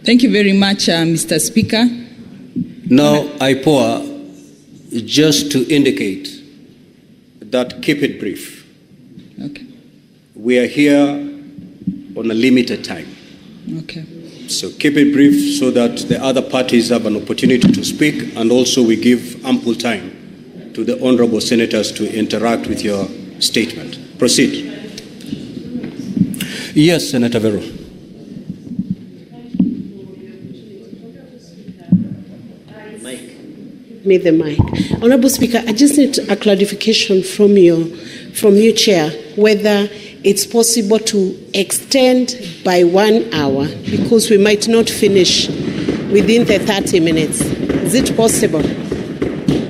Thank you very much, Mr. Speaker. Now, IPOA, just to indicate that keep it brief. Okay. We are here on a limited time. Okay. So keep it brief so that the other parties have an opportunity to speak, and also we give ample time to the honorable senators to interact with your statement. Proceed. Yes, Senator Vero. Made the mic. Honorable Speaker, I just need a clarification from you, Chair, whether it's possible to extend by 1 hour because we might not finish within the 30 minutes. Is it possible?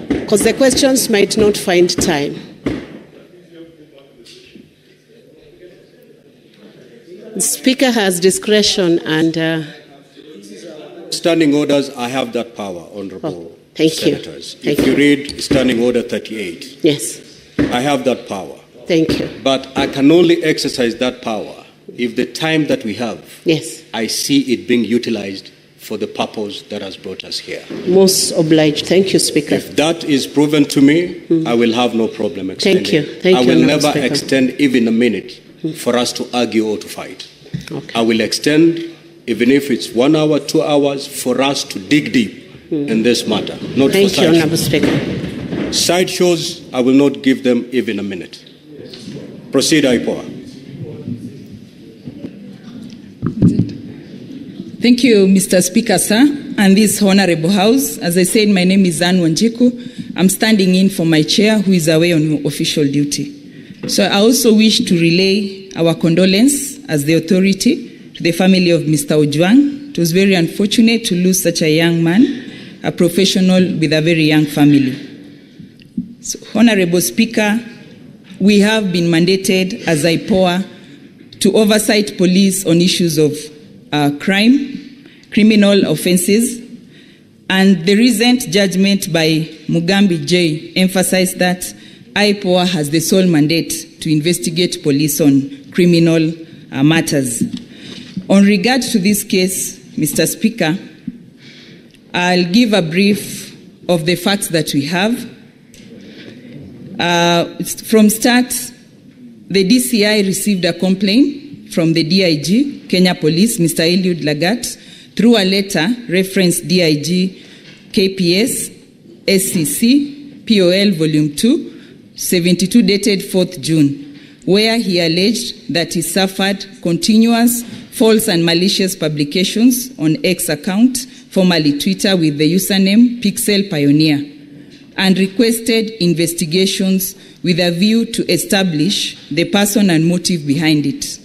Because the questions might not find time. The Speaker has discretion and... Standing orders, I have that power, Honorable Senators. Thank if you read Standing Order 38, yes, I have that power. Thank you. But I can only exercise that power if the time that we have, yes, I see it being utilized for the purpose that has brought us here. Most obliged. Thank you, Speaker. If that is proven to me, I will have no problem extending. Thank you. Thank I you, will never Speaker. extend even a minute for us to argue or to fight. Okay. I will extend, even if it's 1 hour, 2 hours, for us to dig deep in this matter. Not Thank for you, Honorable sideshows. Speaker. Sideshows, I will not give them even a minute. Proceed, IPOA. Thank you, Mr. Speaker, sir, and this honorable House. As I said, my name is Anne Wanjiku. I'm standing in for my chair, who is away on official duty. So I also wish to relay our condolence as the authority to the family of Mr. Ojwang. It was very unfortunate to lose such a young man, a professional with a very young family. So, Honorable Speaker, we have been mandated as IPOA to oversight police on issues of crime, criminal offenses, and the recent judgment by Mugambi J emphasized that IPOA has the sole mandate to investigate police on criminal matters. On regard to this case, Mr. Speaker, I'll give a brief of the facts that we have. From start, the DCI received a complaint from the DIG, Kenya Police, Mr. Eliud Lagat, through a letter referenced DIG KPS SCC POL Volume 2, 72 dated 4th June, where he alleged that he suffered continuous false and malicious publications on X account, formerly Twitter, with the username Pixel Pioneer, and requested investigations with a view to establish the person and motive behind it.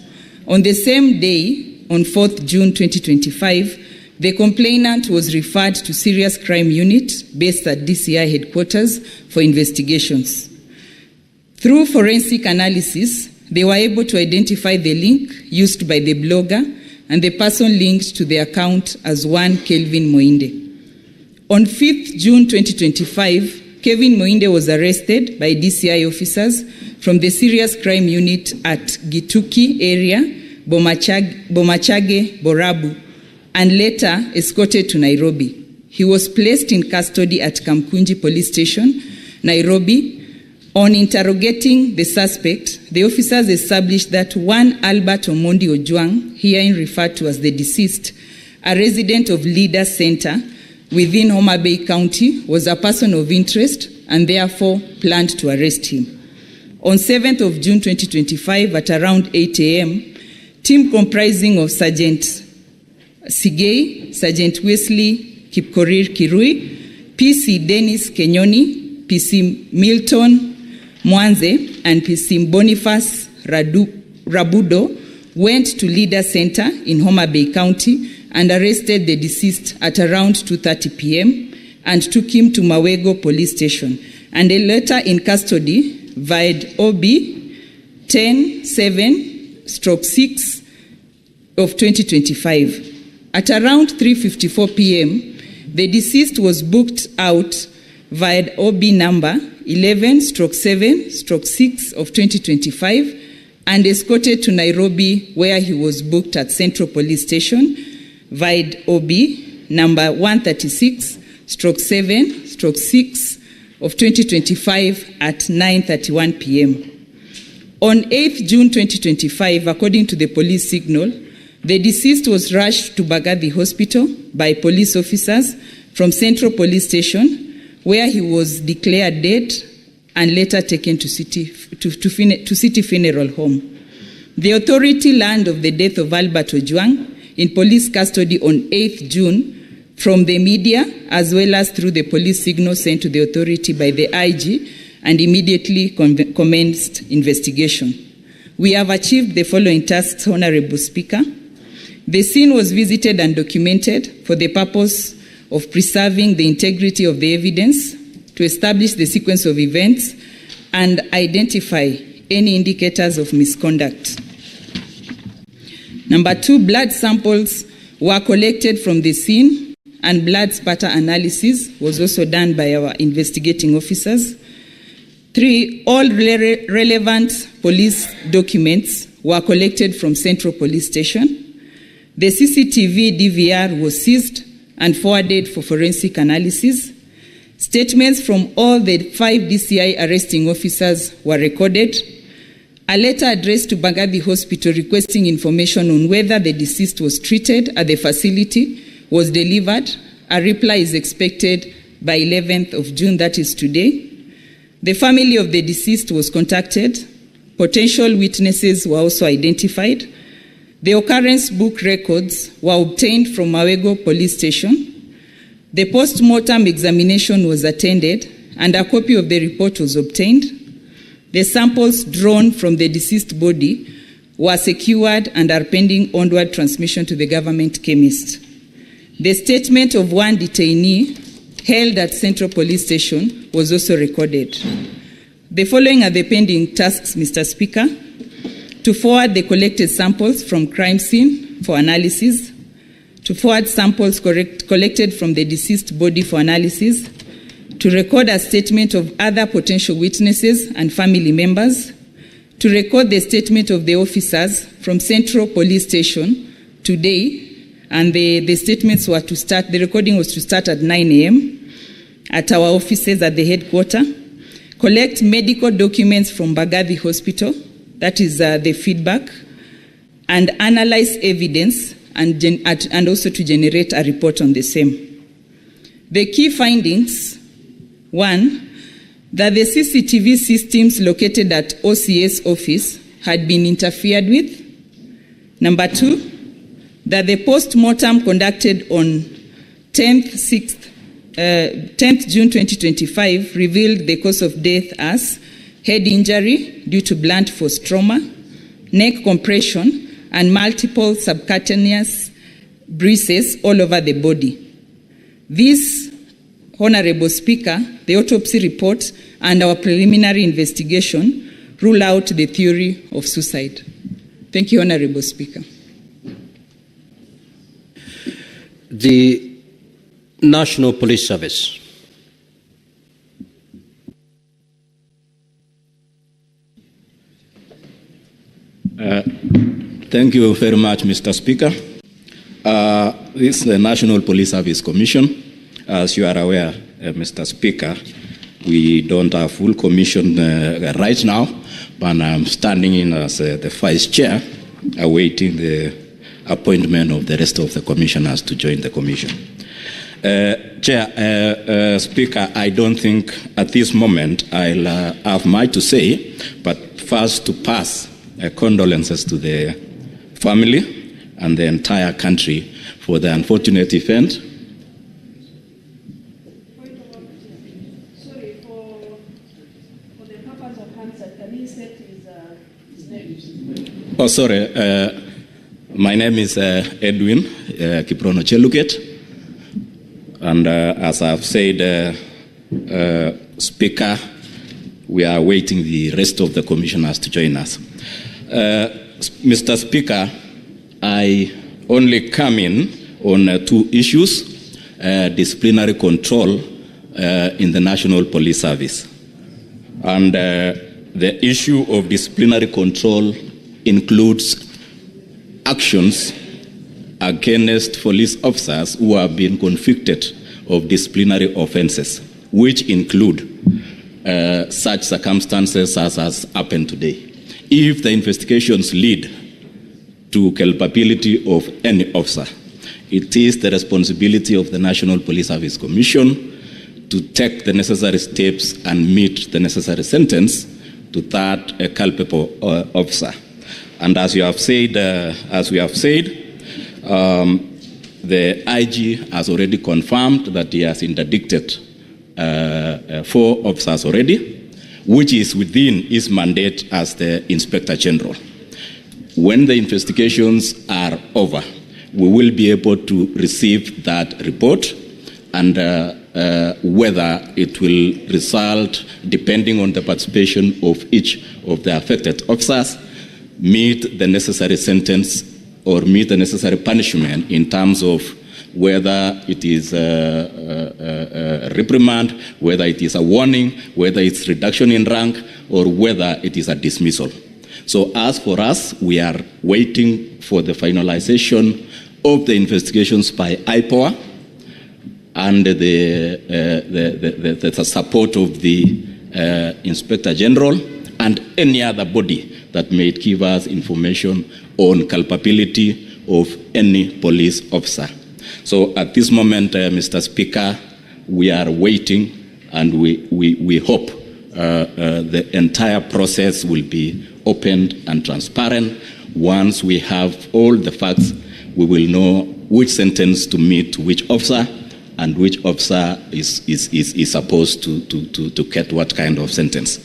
On the same day, on 4th June 2025, the complainant was referred to Serious Crime Unit based at DCI headquarters for investigations. Through forensic analysis, they were able to identify the link used by the blogger and the person linked to the account as one Kelvin Moinde. On 5th June 2025, Kevin Moinde was arrested by DCI officers from the Serious Crime Unit at Gituki area, Bomachage, Borabu, and later escorted to Nairobi. He was placed in custody at Kamkunji Police Station, Nairobi. On interrogating the suspect, the officers established that one Albert Omondi Ojwang, herein referred to as the deceased, a resident of Leader Center within Homa Bay County, was a person of interest and therefore planned to arrest him. On 7th of June 2025 at around 8 a.m., team comprising of Sergeant Sigei, Sergeant Wesley Kipkorir Kirui, PC Dennis Kenyoni, PC Milton Mwanze, and PC Boniface Rabudo went to Leader Center in Homa Bay County and arrested the deceased at around 2:30 p.m. and took him to Mawego Police Station, and a letter in custody via OB 10-7/6 of 2025. At around 3:54 p.m., the deceased was booked out via OB number 11-7/6 of 2025 and escorted to Nairobi, where he was booked at Central Police Station Vide OB number 136/7/6 of 2025 at 9:31 p.m. On 8th June 2025, according to the police signal, the deceased was rushed to Bagathi Hospital by police officers from Central Police Station, where he was declared dead and later taken to City Funeral Home. The authority learned of the death of Albert Ojwang in police custody on 8th June from the media, as well as through the police signal sent to the authority by the IG, and immediately commenced investigation. We have achieved the following tasks, Honorable Speaker. The scene was visited and documented for the purpose of preserving the integrity of the evidence, to establish the sequence of events, and identify any indicators of misconduct. Number 2, blood samples were collected from the scene, and blood spatter analysis was also done by our investigating officers. 3, all relevant police documents were collected from Central Police Station. The CCTV DVR was seized and forwarded for forensic analysis. Statements from all the 5 DCI arresting officers were recorded. A letter addressed to Bagathi Hospital requesting information on whether the deceased was treated at the facility was delivered. A reply is expected by 11th of June, that is today. The family of the deceased was contacted. Potential witnesses were also identified. The occurrence book records were obtained from Awego Police Station. The post-mortem examination was attended, and a copy of the report was obtained. The samples drawn from the deceased body were secured and are pending onward transmission to the government chemist. The statement of one detainee held at Central Police Station was also recorded. The following are the pending tasks, Mr. Speaker: to forward the collected samples from crime scene for analysis, to forward samples collected from the deceased body for analysis, to record a statement of other potential witnesses and family members, to record the statement of the officers from Central Police Station today, and the statements were to start, the recording was to start at 9 a.m. at our offices at the headquarters, collect medical documents from Bagathi Hospital, that is the feedback, and analyze evidence and also to generate a report on the same. The key findings: 1, that the CCTV systems located at OCS office had been interfered with. Number 2, that the post-mortem conducted on 10th June 2025 revealed the cause of death as head injury due to blunt force trauma, neck compression, and multiple subcutaneous bruises all over the body. This, Honorable Speaker, the autopsy report and our preliminary investigation rule out the theory of suicide. Thank you, Honorable Speaker. The National Police Service. Thank you very much, Mr. Speaker. This is the National Police Service Commission. As you are aware, Mr. Speaker, we don't have full commission right now, but I'm standing in as the Vice Chair, awaiting the appointment of the rest of the commissioners to join the commission. Speaker, I don't think at this moment I'll have much to say, but first to pass condolences to the family and the entire country for the unfortunate event. Sorry, for the purpose of answer, can you state his name? Oh, sorry. My name is Edwin Kiprono Cheluket. And as I've said, Speaker, we are waiting the rest of the commissioners to join us. Mr. Speaker, I only come in on 2 issues, disciplinary control in the National Police Service. And the issue of disciplinary control includes actions against police officers who have been convicted of disciplinary offenses, which include such circumstances as has happened today. If the investigations lead to culpability of any officer, it is the responsibility of the National Police Service Commission to take the necessary steps and meet the necessary sentence to that culpable officer. And as we have said, the IG has already confirmed that he has interdicted 4 officers already, which is within his mandate as the Inspector General. When the investigations are over, we will be able to receive that report, and whether it will result, depending on the participation of each of the affected officers, meet the necessary sentence or meet the necessary punishment in terms of whether it is a reprimand, whether it is a warning, whether it's reduction in rank, or whether it is a dismissal. So as for us, we are waiting for the finalization of the investigations by IPOA and the support of the Inspector General and any other body that may give us information on culpability of any police officer. So at this moment, Mr. Speaker, we are waiting, and we hope the entire process will be open and transparent. Once we have all the facts, we will know which sentence to meet which officer, and which officer is supposed to get what kind of sentence.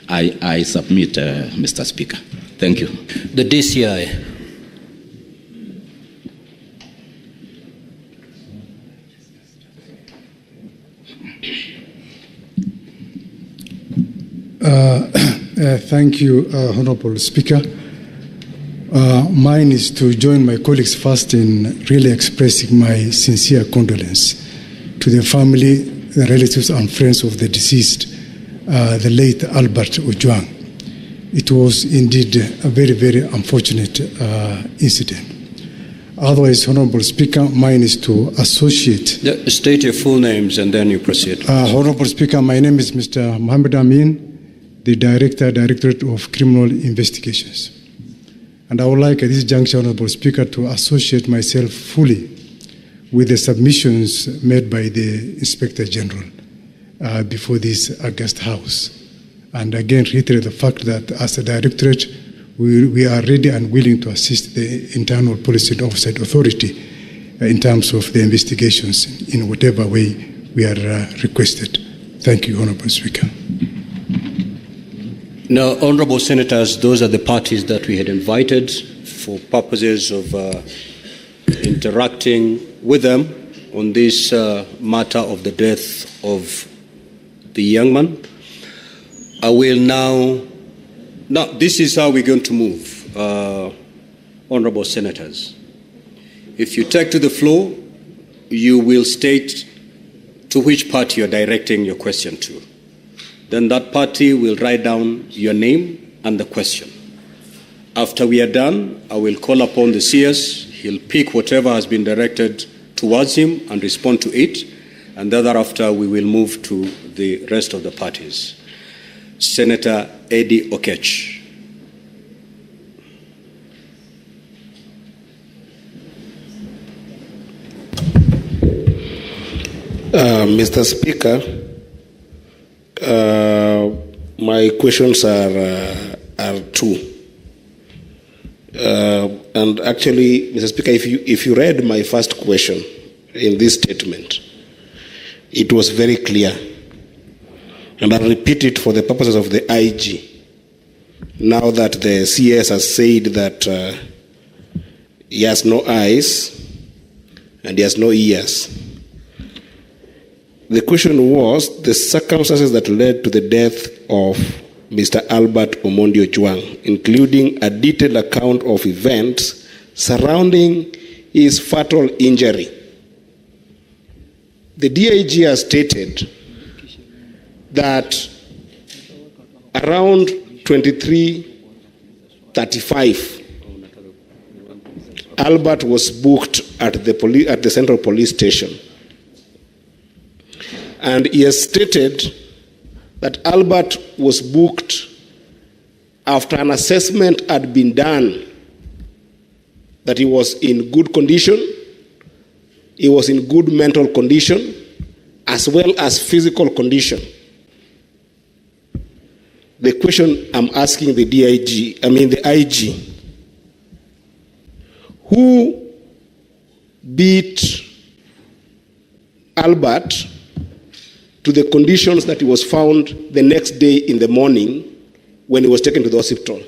I submit, Mr. Speaker. Thank you. The DCI. Thank you, Honorable Speaker. Mine is to join my colleagues first in really expressing my sincere condolence to the family, the relatives and friends of the deceased, the late Albert Ojwang. It was indeed a very, very unfortunate incident. Otherwise, Honorable Speaker, mine is to associate. State your full names and then you proceed. Honorable Speaker, my name is Mr. Mohammed Amin, the Directorate of Criminal Investigations. And I would like at this juncture, Honorable Speaker, to associate myself fully with the submissions made by the Inspector General before this August House. And again, reiterate the fact that as a Directorate, we are ready and willing to assist the Internal Policy and Oversight Authority in terms of the investigations in whatever way we are requested. Thank you, Honorable Speaker. Now, Honorable Senators, those are the parties that we had invited for purposes of interacting with them on this matter of the death of the young man. I will now, this is how we're going to move, Honorable Senators. If you take to the floor, you will state to which party you're directing your question to. Then that party will write down your name and the question. After we are done, I will call upon the CS. He'll pick whatever has been directed towards him and respond to it. And thereafter, we will move to the rest of the parties. Senator Eddie Okech. Mr. Speaker, my questions are two. And actually, Mr. Speaker, if you read my first question in this statement, it was very clear. And I'll repeat it for the purposes of the IG. Now that the CS has said that he has no eyes and he has no ears. The question was the circumstances that led to the death of Mr. Albert Omondi Ojwang, including a detailed account of events surrounding his fatal injury. The DIG has stated that around 23:35, Albert was booked at the Central Police Station. And he has stated that Albert was booked after an assessment had been done that he was in good condition, he was in good mental condition, as well as physical condition. The question I'm asking the IG, who beat Albert to the conditions that he was found the next day in the morning when he was taken to the hospital?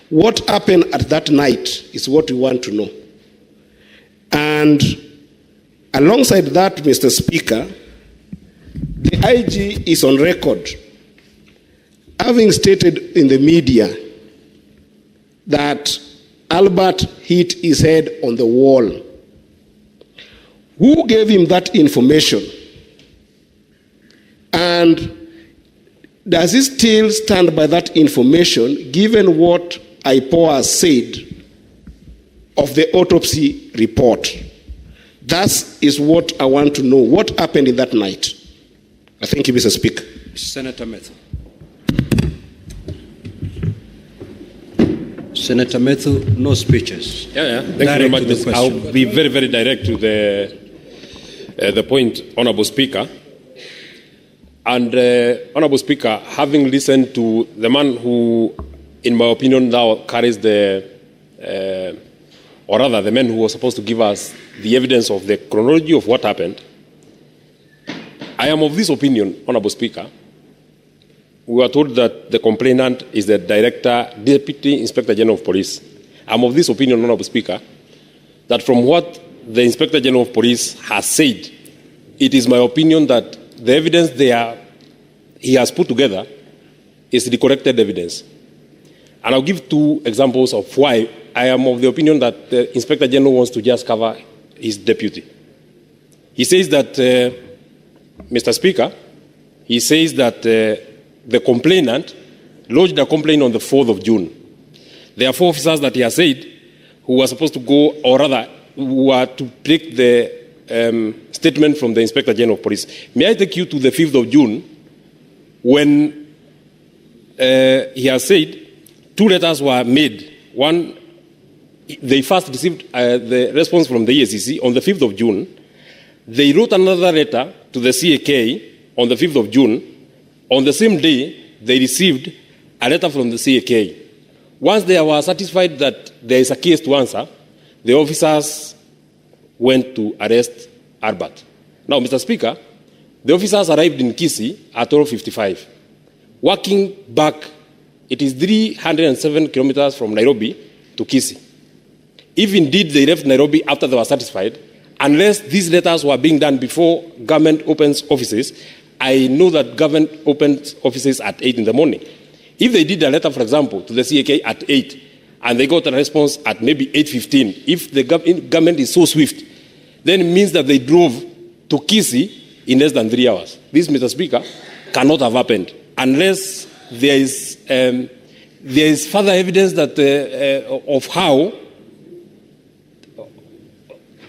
What happened at that night is what we want to know. And alongside that, Mr. Speaker, the IG is on record having stated in the media that Albert hit his head on the wall. Who gave him that information? And does he still stand by that information given what IPOA said of the autopsy report? That is what I want to know. What happened in that night? I thank you, Mr. Speaker. Senator Methu. Senator Methu, no speeches. Thank you very much. I'll be very, very direct to the point, Honourable Speaker. And Honourable Speaker, having listened to the man who, in my opinion, now carries the man who was supposed to give us the evidence of the chronology of what happened, I am of this opinion, Honourable Speaker. We were told that the complainant is the Deputy Inspector General of Police. I'm of this opinion, Honourable Speaker, that from what the Inspector General of Police has said, it is my opinion that the evidence he has put together is the corrected evidence. And I'll give two examples of why I am of the opinion that the Inspector General wants to just cover his deputy. He says that, Mr. Speaker, he says that the complainant lodged a complaint on the 4th of June. There are 4 officers that he has said who were supposed to go, or rather, who were to take the statement from the Inspector General of Police. May I take you to the 5th of June when he has said 2 letters were made. One, they first received the response from the EACC on the 5th of June. They wrote another letter to the CAK on the 5th of June. On the same day, they received a letter from the CAK. Once they were satisfied that there is a case to answer, the officers went to arrest Albert. Now, Mr. Speaker, the officers arrived in Kisii at 12:55. Walking back, it is 307 kilometers from Nairobi to Kisii. If indeed they left Nairobi after they were satisfied, unless these letters were being done before government opens offices, I know that government opens offices at 8 in the morning. If they did a letter, for example, to the CAK at 8, and they got a response at maybe 8:15, if the government is so swift, then it means that they drove to Kisii in less than 3 hours. This, Mr. Speaker, cannot have happened unless there is further evidence that of how.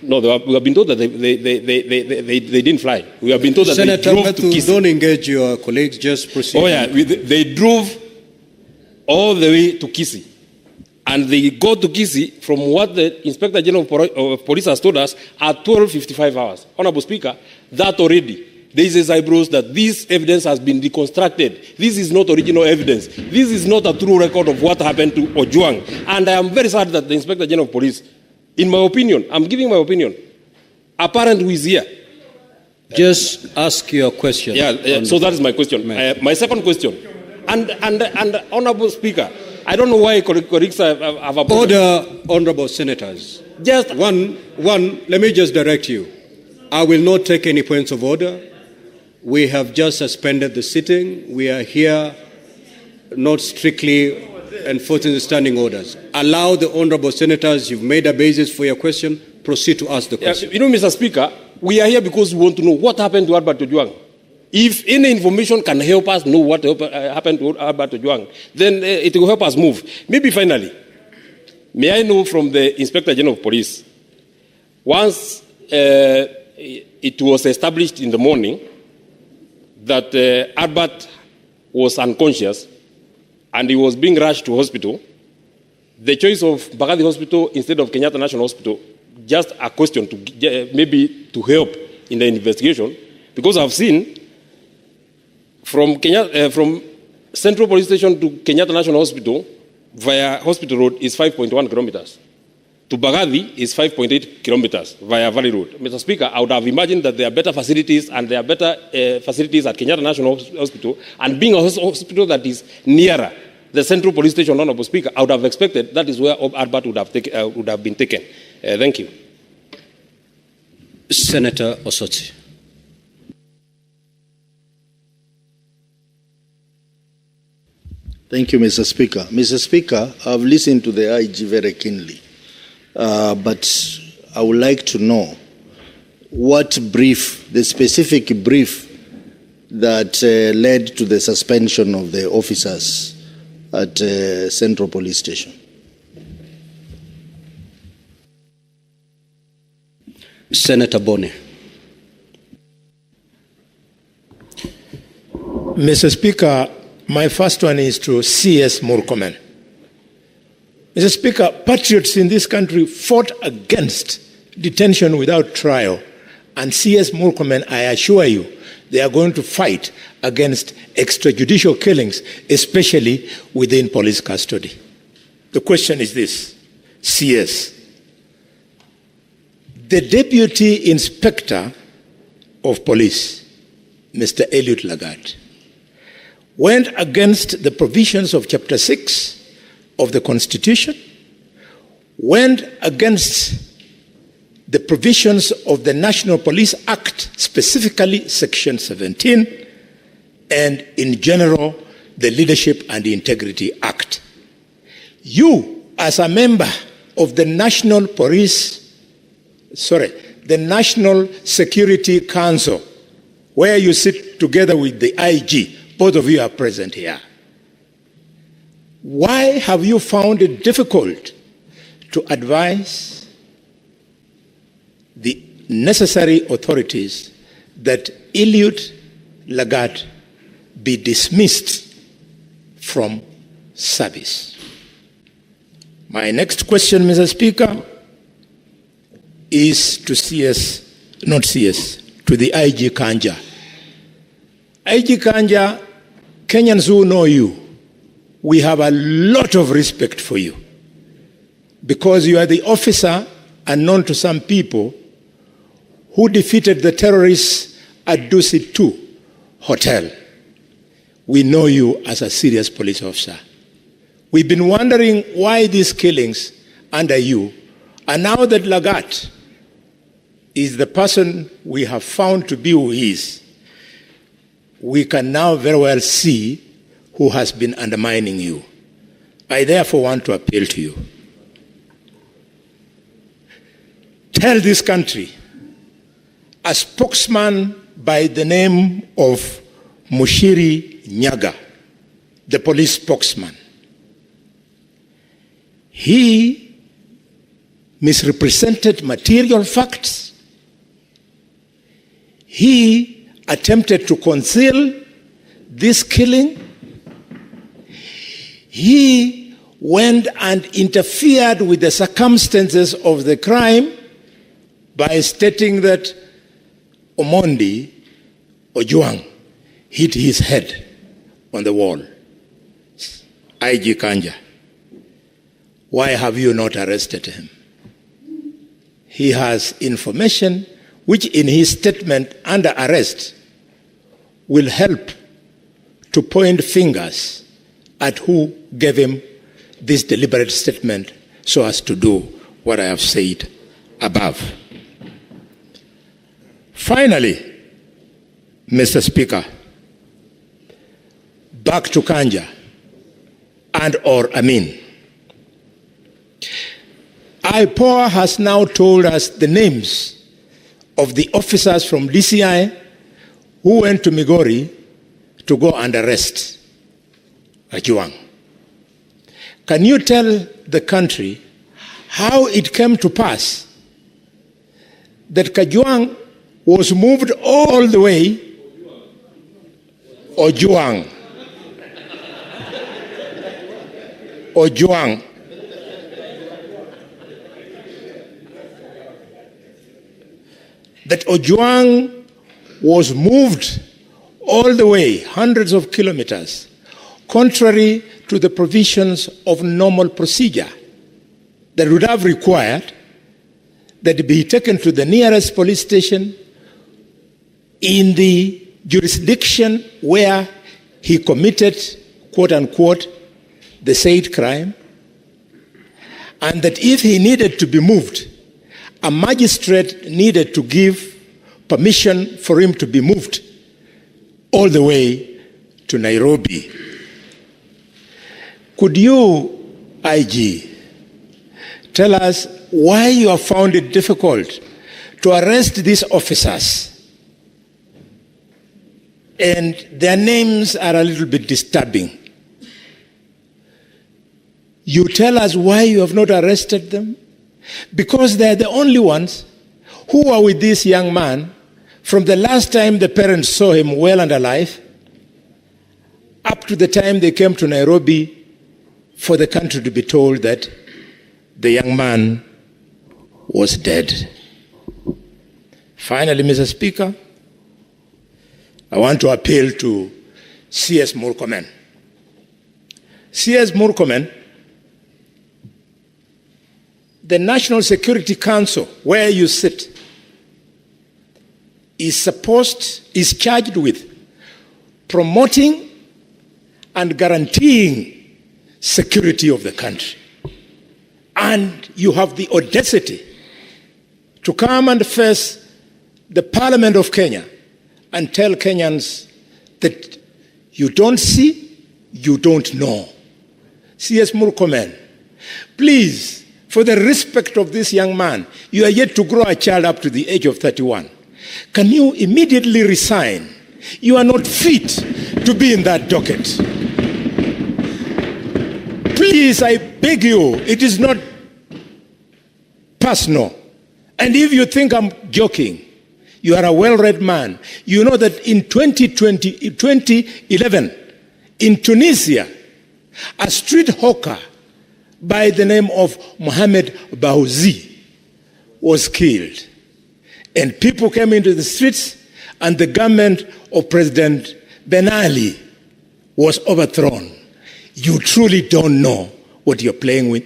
No, we have been told that they didn't fly. We have been told that Senator they drove Methu, to Kisii. don't engage your colleagues, just proceed. Oh yeah, they drove all the way to Kisii. And they go to Kisii from what the Inspector General of Police has told us at 12:55 hours. Honourable Speaker, that already, there is eyebrows that this evidence has been reconstructed. This is not original evidence. This is not a true record of what happened to Ojwang. And I am very sad that the Inspector General of Police, in my opinion, I'm giving my opinion, a parent who is here. Just ask your question. So that is my question. My second question. And Honourable Speaker, I don't know why colleagues have a problem. Order, honourable senators. Just one, let me just direct you. I will not take any points of order. We have just suspended the sitting. We are here not strictly enforcing the standing orders. Allow the honourable senators, you've made a basis for your question, proceed to ask the question. You know, Mr. Speaker, we are here because we want to know what happened to Albert Ojwang. If any information can help us know what happened to Albert Ojwang, then it will help us move. Maybe finally, may I know from the Inspector General of Police, Once it was established in the morning that Albert was unconscious and he was being rushed to hospital, the choice of Mbagathi Hospital instead of Kenyatta National Hospital, just a question to maybe to help in the investigation, because I've seen from Central Police Station to Kenyatta National Hospital via Hospital Road is 5.1 kilometers. To Mbagathi is 5.8 kilometers via Valley Road. Mr. Speaker, I would have imagined that there are better facilities and there are better facilities at Kenyatta National Hospital, and being a hospital that is nearer the Central Police Station, Honorable Speaker, I would have expected that is where Albert would have been taken. Thank you. Senator Osotsi. Thank you, Mr. Speaker. Mr. Speaker, I've listened to the IG very keenly, but I would like to know what brief, the specific brief that led to the suspension of the officers at Central Police Station. Senator Bone. Mr. Speaker, my first one is to CS Murkomen. Mr. Speaker, patriots in this country fought against detention without trial, and CS Murkomen, I assure you, they are going to fight against extrajudicial killings, especially within police custody. The question is this, CS. The Deputy Inspector of Police, Mr. Eliud Lagat, went against the provisions of Chapter 6 of the Constitution, went against the provisions of the National Police Act, specifically Section 17, and in general, the Leadership and Integrity Act. You, as a member of the National Security Council, where you sit together with the IG, both of you are present here. Why have you found it difficult to advise the necessary authorities that Eliud Lagat be dismissed from service? My next question, Mr. Speaker, is to to the IG Kanja. IG Kanja, Kenyans who know you, we have a lot of respect for you because you are the officer, unknown to some people, who defeated the terrorists at Dusit 2 Hotel. We know you as a serious police officer. We've been wondering why these killings under you, and now that Lagat is the person we have found to be who he is, we can now very well see who has been undermining you. I therefore want to appeal to you. Tell this country, a spokesman by the name of Mushiri Nyaga, the police spokesman, he misrepresented material facts. He attempted to conceal this killing. He went and interfered with the circumstances of the crime by stating that Ojwang'S hit his head on the wall. IG Kanja, why have you not arrested him? He has information which in his statement under arrest will help to point fingers at who gave him this deliberate statement so as to do what I have said above. Finally, Mr. Speaker, back to Kanja and or Amin. IPOA has now told us the names of the officers from DCI who went to Migori to go and arrest Ojwang'. Can you tell the country how it came to pass that Kajwang was moved all the way, Ojwang, that Ojwang was moved all the way, hundreds of kilometers, contrary to the provisions of normal procedure that would have required that he be taken to the nearest police station in the jurisdiction where he committed, quote unquote, the said crime, and that if he needed to be moved, a magistrate needed to give permission for him to be moved all the way to Nairobi. Could you, IG, tell us why you have found it difficult to arrest these officers? And their names are a little bit disturbing. You tell us why you have not arrested them? Because they're the only ones who are with this young man from the last time the parents saw him well and alive up to the time they came to Nairobi for the country to be told that the young man was dead. Finally, Mr. Speaker, I want to appeal to CS Murkomen. CS Murkomen, the National Security Council, where you sit, is charged with promoting and guaranteeing security of the country. And you have the audacity to come and face the Parliament of Kenya and tell Kenyans that you don't see, you don't know. CS Murkomen, please, for the respect of this young man, you are yet to grow a child up to the age of 31. Can you immediately resign? You are not fit to be in that docket. Please, I beg you, it is not personal. And if you think I'm joking, you are a well-read man. You know that in 2011, in Tunisia, a street hawker by the name of Mohamed Baouzi was killed. And people came into the streets, and the government of President Ben Ali was overthrown. You truly don't know what you're playing with.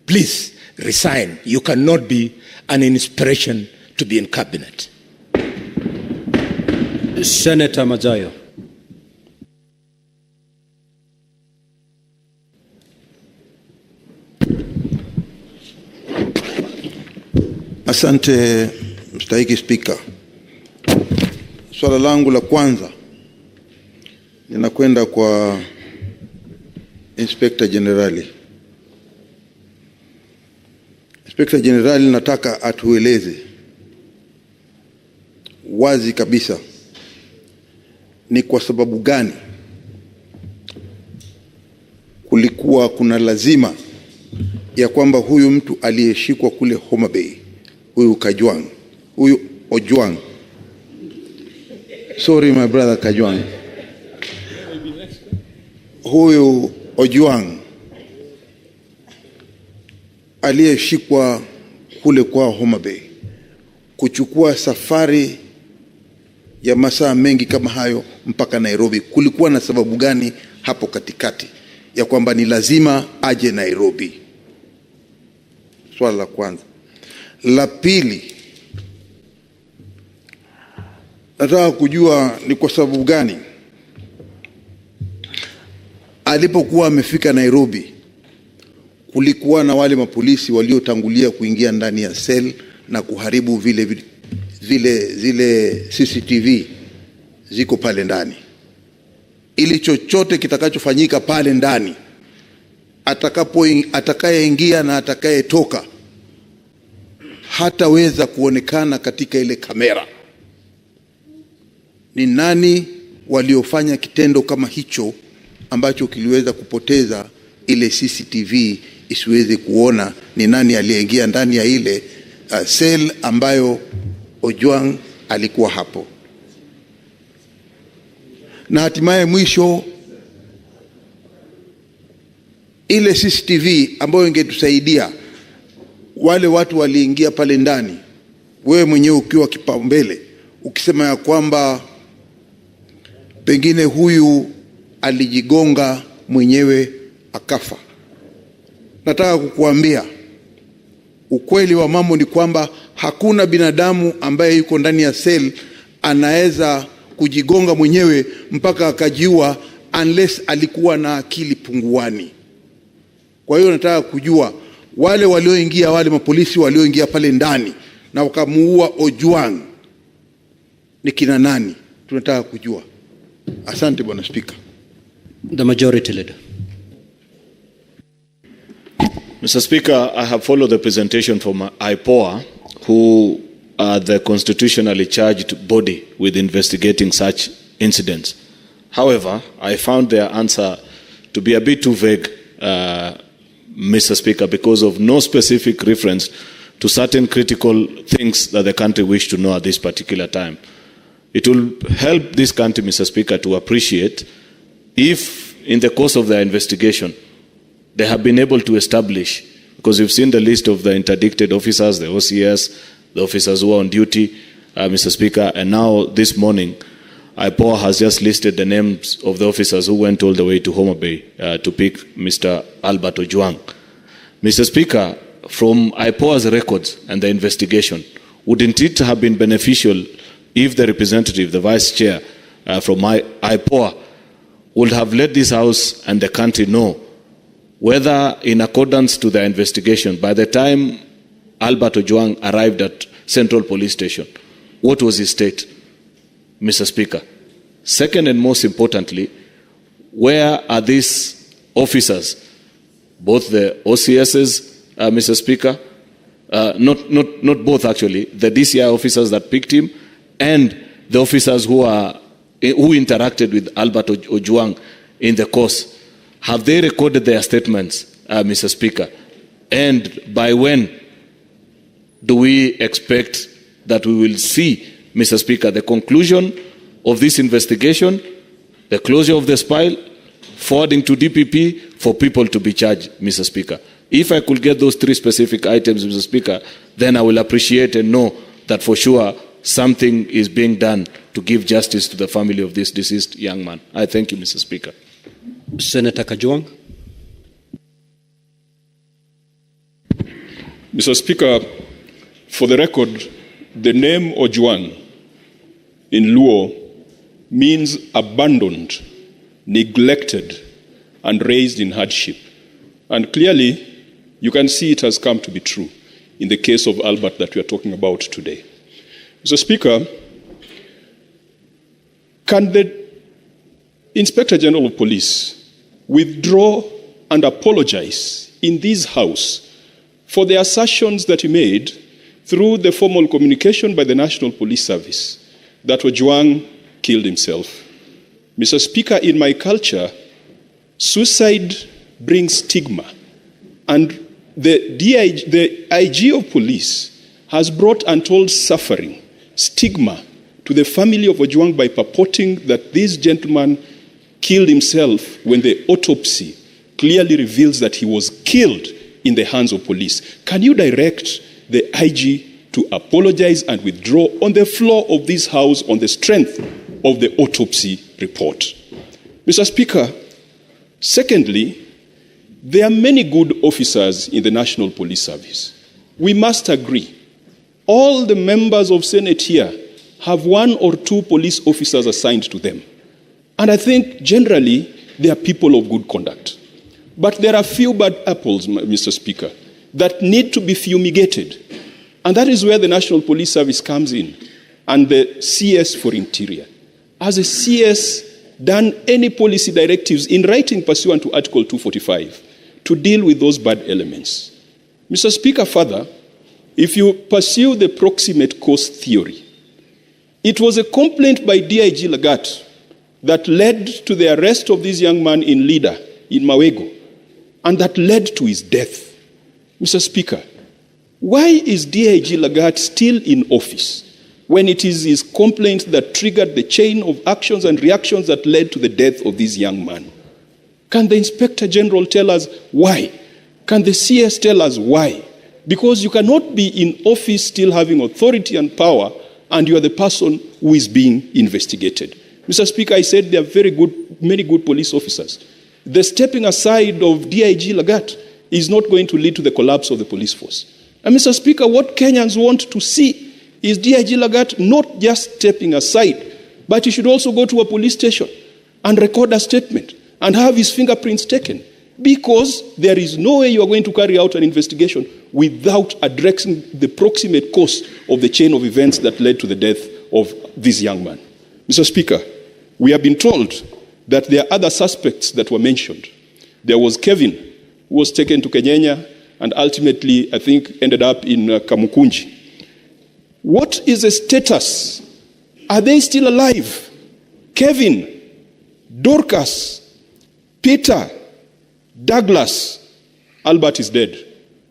Please resign. You cannot be an inspiration to be in cabinet. Senator Majayo. Asante mstahiki Spika. Swala langu la kwanza linakwenda kwa Inspector Generali. Inspector Generali, nataka atueleze wazi kabisa ni kwa sababu gani kulikuwa kuna lazima ya kwamba huyu mtu aliyeshikwa kule Homa Bay, huyu Kajwang, huyu Ojwang, sorry my brother Kajwang, huyu Ojwang aliyeshikwa kule kwa Homa Bay kuchukua safari ya masaa mengi kama hayo mpaka Nairobi, kulikuwa na sababu gani hapo katikati ya kwamba ni lazima aje Nairobi? Swala la kwanza. La pili, nataka kujua ni kwa sababu gani alipokuwa amefika Nairobi kulikuwa na wale mapolisi waliotangulia kuingia ndani ya cell na kuharibu zile CCTV ziko pale ndani, ili chochote kitakachofanyika pale ndani, atakayeingia na atakayetoka hataweza kuonekana katika ile kamera. Ni nani waliofanya kitendo kama hicho ambacho kiliweza kupoteza ile CCTV isiweze kuona ni nani aliyeingia ndani ya ile cell ambayo Ojwang alikuwa hapo, na hatimaye mwisho ile CCTV ambayo ingetusaidia wale watu waliingia pale ndani, wewe mwenyewe ukiwa kipaumbele ukisema ya kwamba pengine huyu alijigonga mwenyewe akafa. Nataka kukuambia ukweli wa mambo ni kwamba hakuna binadamu ambaye yuko ndani ya cell anaweza kujigonga mwenyewe mpaka akajiua unless alikuwa na akili punguani. Kwa hiyo nataka kujua wale walioingia, wale mapolisi walioingia pale ndani na wakamuua Ojwang ni kina nani? Tunataka kujua. Asante Bwana Speaker. The Majority Leader. Mr. Speaker, I have followed the presentation from IPOA, who are the constitutionally charged body with investigating such incidents. However, I found their answer to be a bit too vague, Mr. Speaker, because of no specific reference to certain critical things that the country wished to know at this particular time. It will help this country, Mr. Speaker, to appreciate if in the course of their investigation they have been able to establish, because you've seen the list of the interdicted officers, the OCS, the officers who are on duty, Mr. Speaker, and now this morning, IPOA has just listed the names of the officers who went all the way to Homa Bay to pick Mr. Albert Ojwang. Mr. Speaker, from IPOA's records and the investigation, wouldn't it have been beneficial if the representative, the vice chair from IPOA, would have let this House and the country know whether, in accordance to the investigation, by the time Albert Ojwang arrived at Central Police Station, what was his state, Mr. Speaker? Second and most importantly, where are these officers, both the OCSs, Mr. Speaker, not both actually, the DCI officers that picked him and the officers who interacted with Albert Ojwang in the course? Have they recorded their statements, Mr. Speaker? And by when do we expect that we will see, Mr. Speaker, the conclusion of this investigation, the closure of the file, forwarding to DPP for people to be charged, Mr. Speaker? If I could get those three specific items, Mr. Speaker, then I will appreciate and know that for sure something is being done to give justice to the family of this deceased young man. I thank you, Mr. Speaker. Senator Kajwang. Mr. Speaker, for the record, the name Ojwang in Luo means abandoned, neglected, and raised in hardship. And clearly, you can see it has come to be true in the case of Albert that we are talking about today. Mr. Speaker, can the Inspector General of Police withdraw and apologize in this House for the assertions that he made through the formal communication by the National Police Service that Ojwang killed himself? Mr. Speaker, in my culture, suicide brings stigma, and the IG of police has brought untold suffering, stigma, to the family of Ojwang by purporting that this gentleman killed himself when the autopsy clearly reveals that he was killed in the hands of police. Can you direct the IG to apologize and withdraw on the floor of this House on the strength of the autopsy report? Mr. Speaker, secondly, there are many good officers in the National Police Service. We must agree. All the members of Senate here have one or two police officers assigned to them. And I think generally they are people of good conduct. But there are few bad apples, Mr. Speaker, that need to be fumigated. And that is where the National Police Service comes in, and the CS for Interior. Has a CS done any policy directives in writing pursuant to Article 245 to deal with those bad elements? Mr. Speaker, further, if you pursue the proximate cause theory, it was a complaint by DIG Lagat that led to the arrest of this young man in Lida, in Mawego, and that led to his death. Mr. Speaker, why is DIG Lagat still in office when it is his complaint that triggered the chain of actions and reactions that led to the death of this young man? Can the Inspector General tell us why? Can the CS tell us why? Because you cannot be in office still having authority and power, and you are the person who is being investigated. Mr. Speaker, I said there are many good police officers. The stepping aside of DIG Lagat is not going to lead to the collapse of the police force. And Mr. Speaker, what Kenyans want to see is DIG Lagat not just stepping aside, but he should also go to a police station and record a statement and have his fingerprints taken, because there is no way you are going to carry out an investigation without addressing the proximate cause of the chain of events that led to the death of this young man. Mr. Speaker, we have been told that there are other suspects that were mentioned. There was Kevin, who was taken to Kenya and ultimately, I think, ended up in Kamukunji. What is the status? Are they still alive? Kevin, Dorcas, Peter, Douglas, Albert is dead.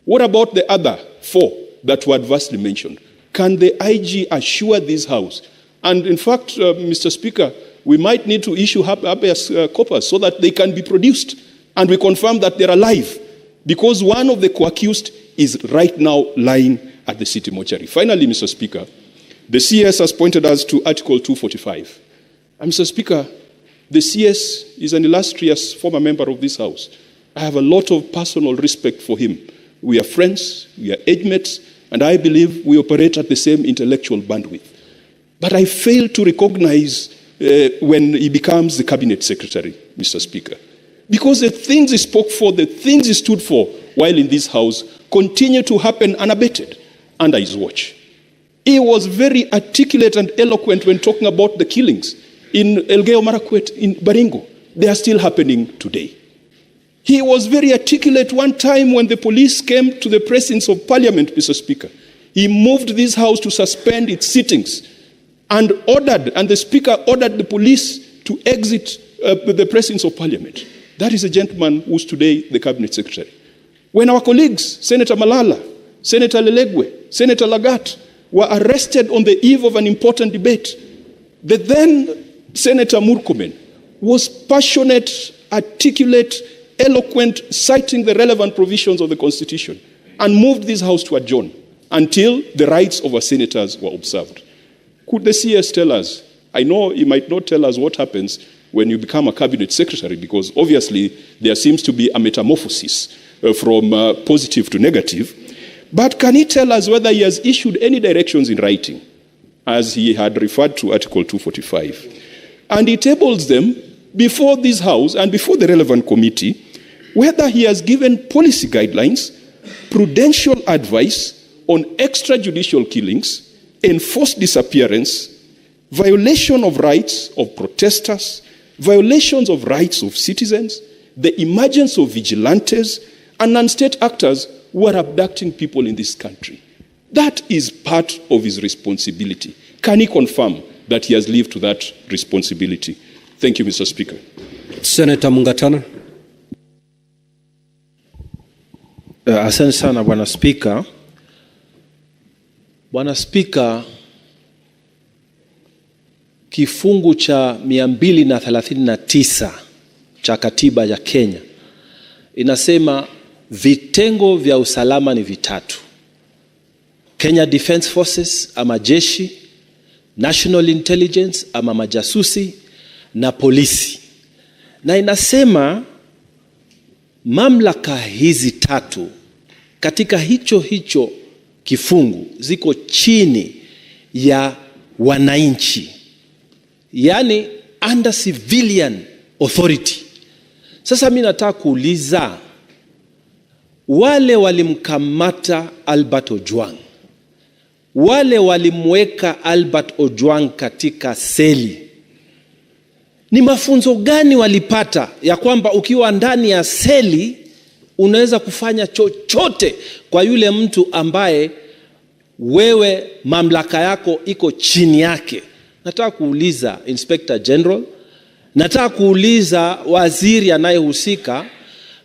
What about the other 4 that were adversely mentioned? Can the IG assure this House? And in fact, Mr. Speaker, we might need to issue habeas corpus so that they can be produced and we confirm that they're alive, because one of the co-accused is right now lying at the city mortuary. Finally, Mr. Speaker, the CS has pointed us to Article 245. And Mr. Speaker, the CS is an illustrious former member of this House. I have a lot of personal respect for him. We are friends, we are age mates, and I believe we operate at the same intellectual bandwidth. But I fail to recognize when he becomes the cabinet secretary, Mr. Speaker. Because the things he spoke for, the things he stood for while in this House continue to happen unabated under his watch. He was very articulate and eloquent when talking about the killings in Elgeyo Marakwet, in Baringo. They are still happening today. He was very articulate one time when the police came to the presence of Parliament, Mr. Speaker. He moved this House to suspend its sittings and the Speaker ordered the police to exit the presence of Parliament. That is a gentleman who is today the Cabinet Secretary. When our colleagues, Senator Malala, Senator Lelegwe, Senator Lagat, were arrested on the eve of an important debate, the then Senator Murkomen was passionate, articulate, eloquent, citing the relevant provisions of the Constitution, and moved this House to adjourn until the rights of our senators were observed. Could the CS tell us? I know he might not tell us what happens when you become a cabinet secretary, because obviously there seems to be a metamorphosis from positive to negative. But can he tell us whether he has issued any directions in writing, as he had referred to Article 245? And he tables them before this House and before the relevant committee, whether he has given policy guidelines, prudential advice on extrajudicial killings, enforced disappearance, violation of rights of protesters, violations of rights of citizens, the emergence of vigilantes and non-state actors who are abducting people in this country. That is part of his responsibility. Can he confirm that he has lived to that responsibility? Thank you, Mr. Speaker. Senator Mungatana. Asante sana Bwana Speaker. Bwana Speaker, kifungu cha 239 cha katiba ya Kenya inasema vitengo vya usalama ni vitatu: Kenya Defence Forces ama jeshi, National Intelligence ama majasusi, na polisi. Na inasema mamlaka hizi tatu katika hicho kifungu ziko chini ya wananchi, yani under civilian authority. Sasa mimi nataka kuuliza, wale walimkamata Albert Ojwang, wale walimweka Albert Ojwang katika seli, ni mafunzo gani walipata ya kwamba ukiwa ndani ya seli unaweza kufanya chochote kwa yule mtu ambaye wewe mamlaka yako iko chini yake? Nataka kuuliza Inspector General, nataka kuuliza waziri anayehusika,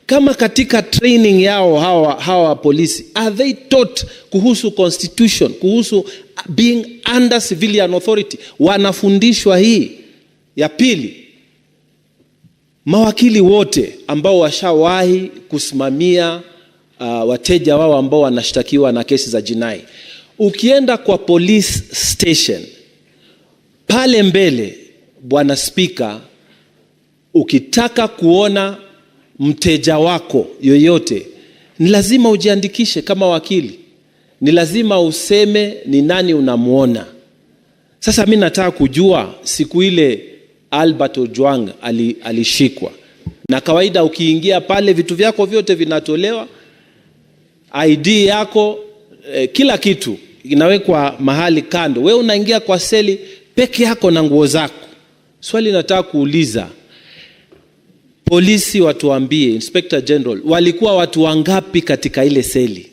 Kama katika training yao hawa polisi, are they taught kuhusu constitution, kuhusu being under civilian authority? Wanafundishwa hii? Ya pili, mawakili wote ambao washawahi kusimamia wateja wao ambao wanashtakiwa na kesi za jinai, ukienda kwa police station pale mbele, Bwana Spika, ukitaka kuona mteja wako yoyote, ni lazima ujiandikishe kama wakili. Ni lazima useme ni nani unamuona. Sasa mimi nataka kujua siku ile Albert Ojwang alishikwa, na kawaida ukiingia pale vitu vyako vyote vinatolewa, ID yako, kila kitu inawekwa mahali kando. Wewe unaingia kwa seli peke yako na nguo zako. Swali nataka kuuliza, polisi watuambie, Inspector General, walikuwa watu wangapi katika ile seli?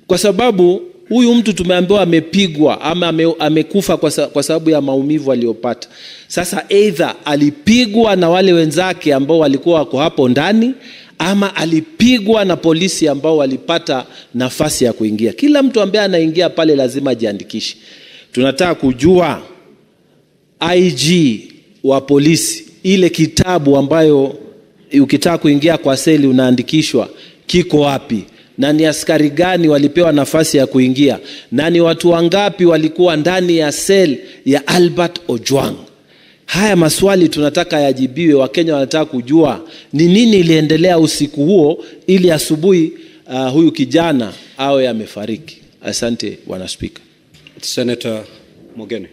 Kwa sababu huyu mtu tumeambiwa amepigwa ama amekufa kwa sababu ya maumivu aliyopata. Sasa either alipigwa na wale wenzake ambao walikuwa wako hapo ndani, ama alipigwa na polisi ambao walipata nafasi ya kuingia. Kila mtu ambaye anaingia pale lazima ajiandikishe. Tunataka kujua IG wa polisi, ile kitabu ambayo ukitaka kuingia kwa seli unaandikishwa, kiko wapi? Na ni askari gani walipewa nafasi ya kuingia? Na ni watu wangapi walikuwa ndani ya sel ya Albert Ojwang? Haya maswali tunataka yajibiwe. Wakenya wanataka kujua ni nini iliendelea usiku huo ili asubuhi huyu kijana awe amefariki. Asante Bwana Speaker. Senator Mogeni.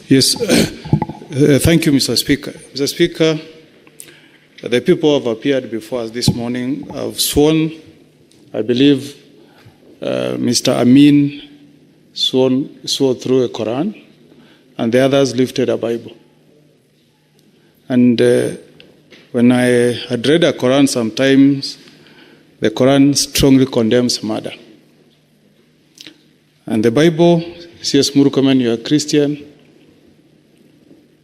Yes, thank you, Mr. Speaker. Mr. Speaker, the people who have appeared before us this morning have sworn, I believe Mr. Amin swore through a Quran, and the others lifted a Bible. And when I had read a Quran, sometimes the Quran strongly condemns murder. And the Bible says, Murkomen, you are a Christian,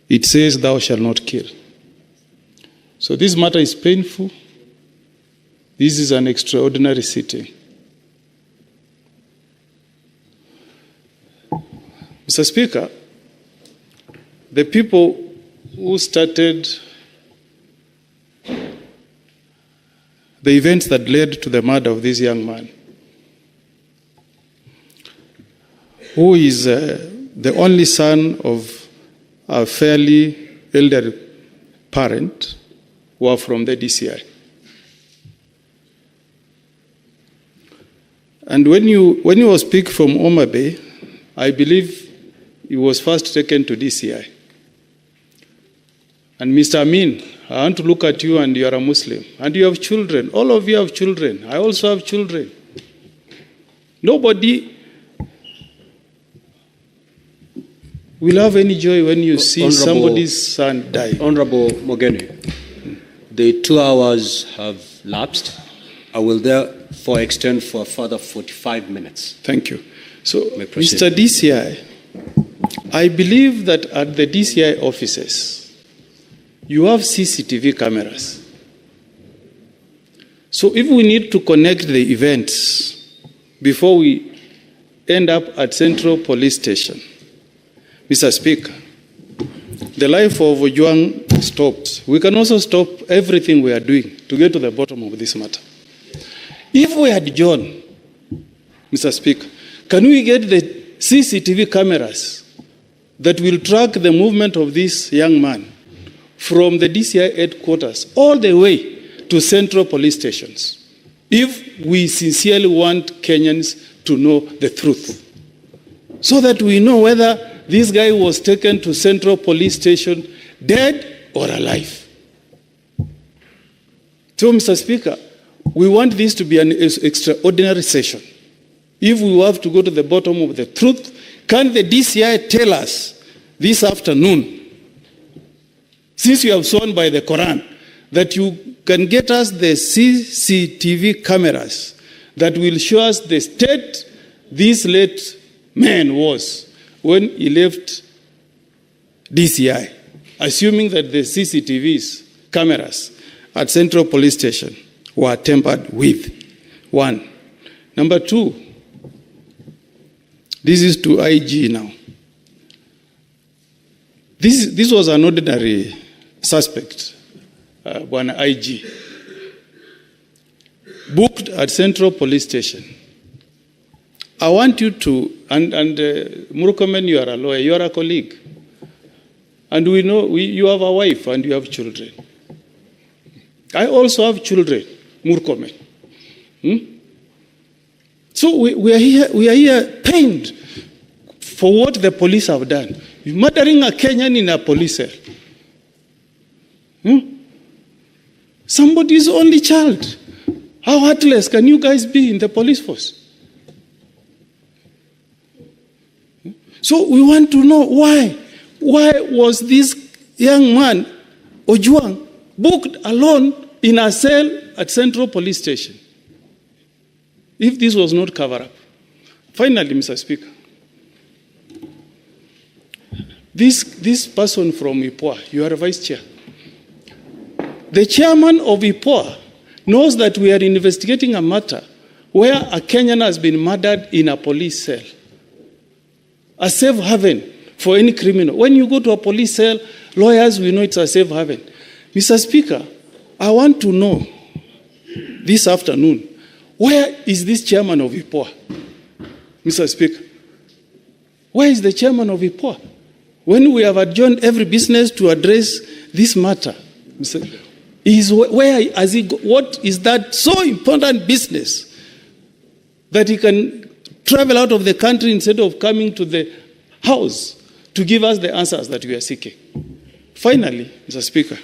it says, thou shalt not kill. So this matter is painful. This is an extraordinary sitting. Mr. Speaker, the people who started the events that led to the murder of this young man, who is the only son of a fairly elderly parent, who are from the DCI. And when he was picked from Homa Bay, I believe he was first taken to DCI. And Mr. Amin, I want to look at you, and you are a Muslim, and you have children. All of you have children. I also have children. Nobody will have any joy when you see somebody's son die. Honorable Mogeni, the 2 hours have lapsed. I will therefore extend for a further 45 minutes. Thank you. So, Mr. DCI, I believe that at the DCI offices, you have CCTV cameras. So if we need to connect the events before we end up at Central Police Station, Mr. Speaker, the life of Ojwang stops. We can also stop everything we are doing to get to the bottom of this matter. If we had John, Mr. Speaker, can we get the CCTV cameras that will track the movement of this young man from the DCI headquarters all the way to central police stations, if we sincerely want Kenyans to know the truth, so that we know whether this guy was taken to central police station dead or alive. So, Mr. Speaker, we want this to be an extraordinary session. If we have to go to the bottom of the truth, can the DCI tell us this afternoon, since you have sworn by the Quran, that you can get us the CCTV cameras that will show us the state this late man was when he left DCI assuming that the CCTVs, cameras at Central Police Station were tampered with. One. Number two, this is to IG now. This was an ordinary suspect, one IG, booked at Central Police Station. I want you to, and Murkomen, you are a lawyer, you are a colleague. And we know you have a wife and you have children. I also have children, Murkomen. So we are here pained for what the police have done. Murdering a Kenyan in a police cell. Somebody's only child. How heartless can you guys be in the police force? So we want to know why. Why was this young man, Ojwang, booked alone in a cell at Central Police Station? If this was not covered up. Finally, Mr. Speaker, this person from IPOA, you are a vice chair. The chairman of IPOA knows that we are investigating a matter where a Kenyan has been murdered in a police cell. A safe haven for any criminal. When you go to a police cell, lawyers will know it's a safe haven. Mr. Speaker, I want to know this afternoon, where is this chairman of IPOA? Mr. Speaker, where is the chairman of IPOA? When we have adjourned every business to address this matter, where has he what is that so important business that he can travel out of the country instead of coming to the house to give us the answers that we are seeking? Finally, Mr. Speaker,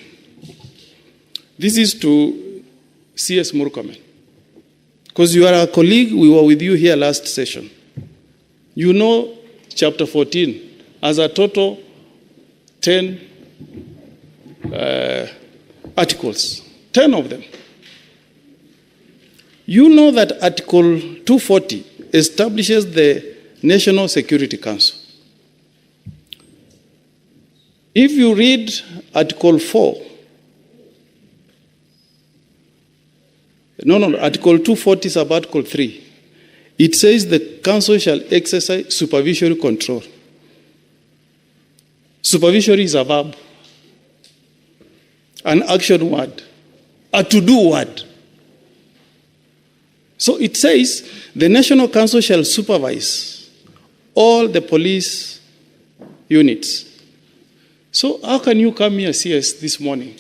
this is to CS Murkomen. Because you are a colleague, we were with you here last session. You know chapter 14 as a total 10 articles, 10 of them. You know that Article 240 establishes the National Security Council. If you read Article 4, Article 240 is about Article 3. It says the council shall exercise supervisory control. Supervisory is a verb, an action word, a to-do word. So it says the National Council shall supervise all the police units. So how can you come here, CS, this morning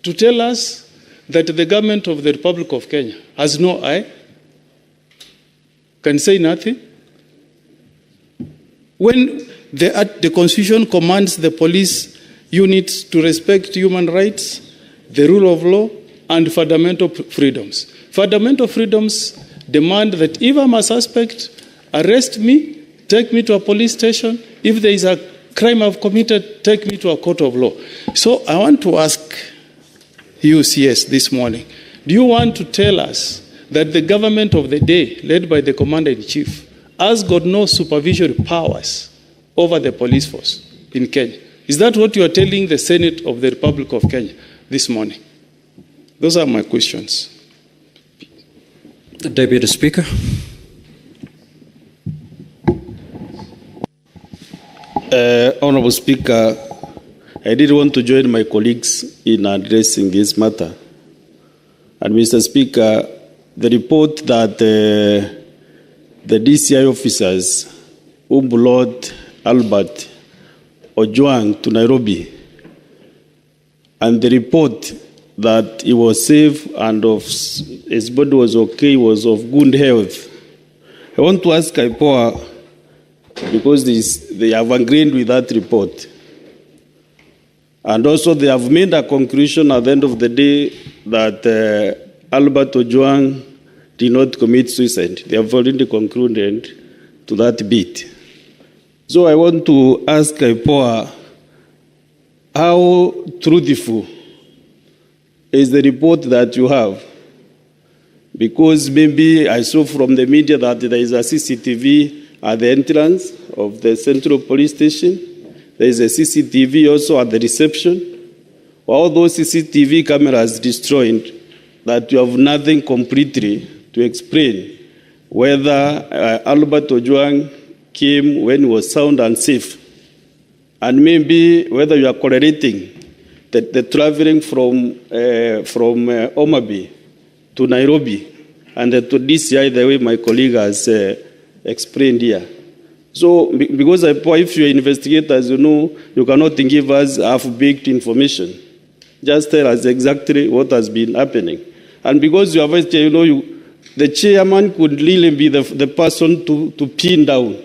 to tell us that the government of the Republic of Kenya has no eye, can say nothing? When the Constitution commands the police units to respect human rights, the rule of law, and fundamental freedoms. Fundamental freedoms demand that if I'm a suspect, arrest me, take me to a police station. If there is a crime I've committed, take me to a court of law. So I want to ask you, CS, this morning, do you want to tell us that the government of the day, led by the Commander-in-Chief, has got no supervisory powers over the police force in Kenya? Is that what you are telling the Senate of the Republic of Kenya this morning? Those are my questions. The Deputy Speaker. Honorable Speaker, I did want to join my colleagues in addressing this matter. And Mr. Speaker, the report that the DCI officers who brought Albert Ojwang to Nairobi, and the report that he was safe and his body was okay, was of good health. I want to ask IPOA, because they have agreed with that report. And also they have made a conclusion at the end of the day that Albert Ojwang did not commit suicide. They have already concluded to that bit. So I want to ask IPOA, how truthful is the report that you have? Because maybe I saw from the media that there is a CCTV at the entrance of the Central Police Station. There is a CCTV also at the reception. All those CCTV cameras destroyed, that you have nothing completely to explain whether Albert Ojwang came when he was sound and safe. And maybe whether you are correlating the traveling from Omagh to Nairobi and to DCI, the way my colleague has explained here. So, because if you're investigators, you know, you cannot give us half-baked information. Just tell us exactly what has been happening. And because you are vice chair, you know, the chairman could really be the person to pin down.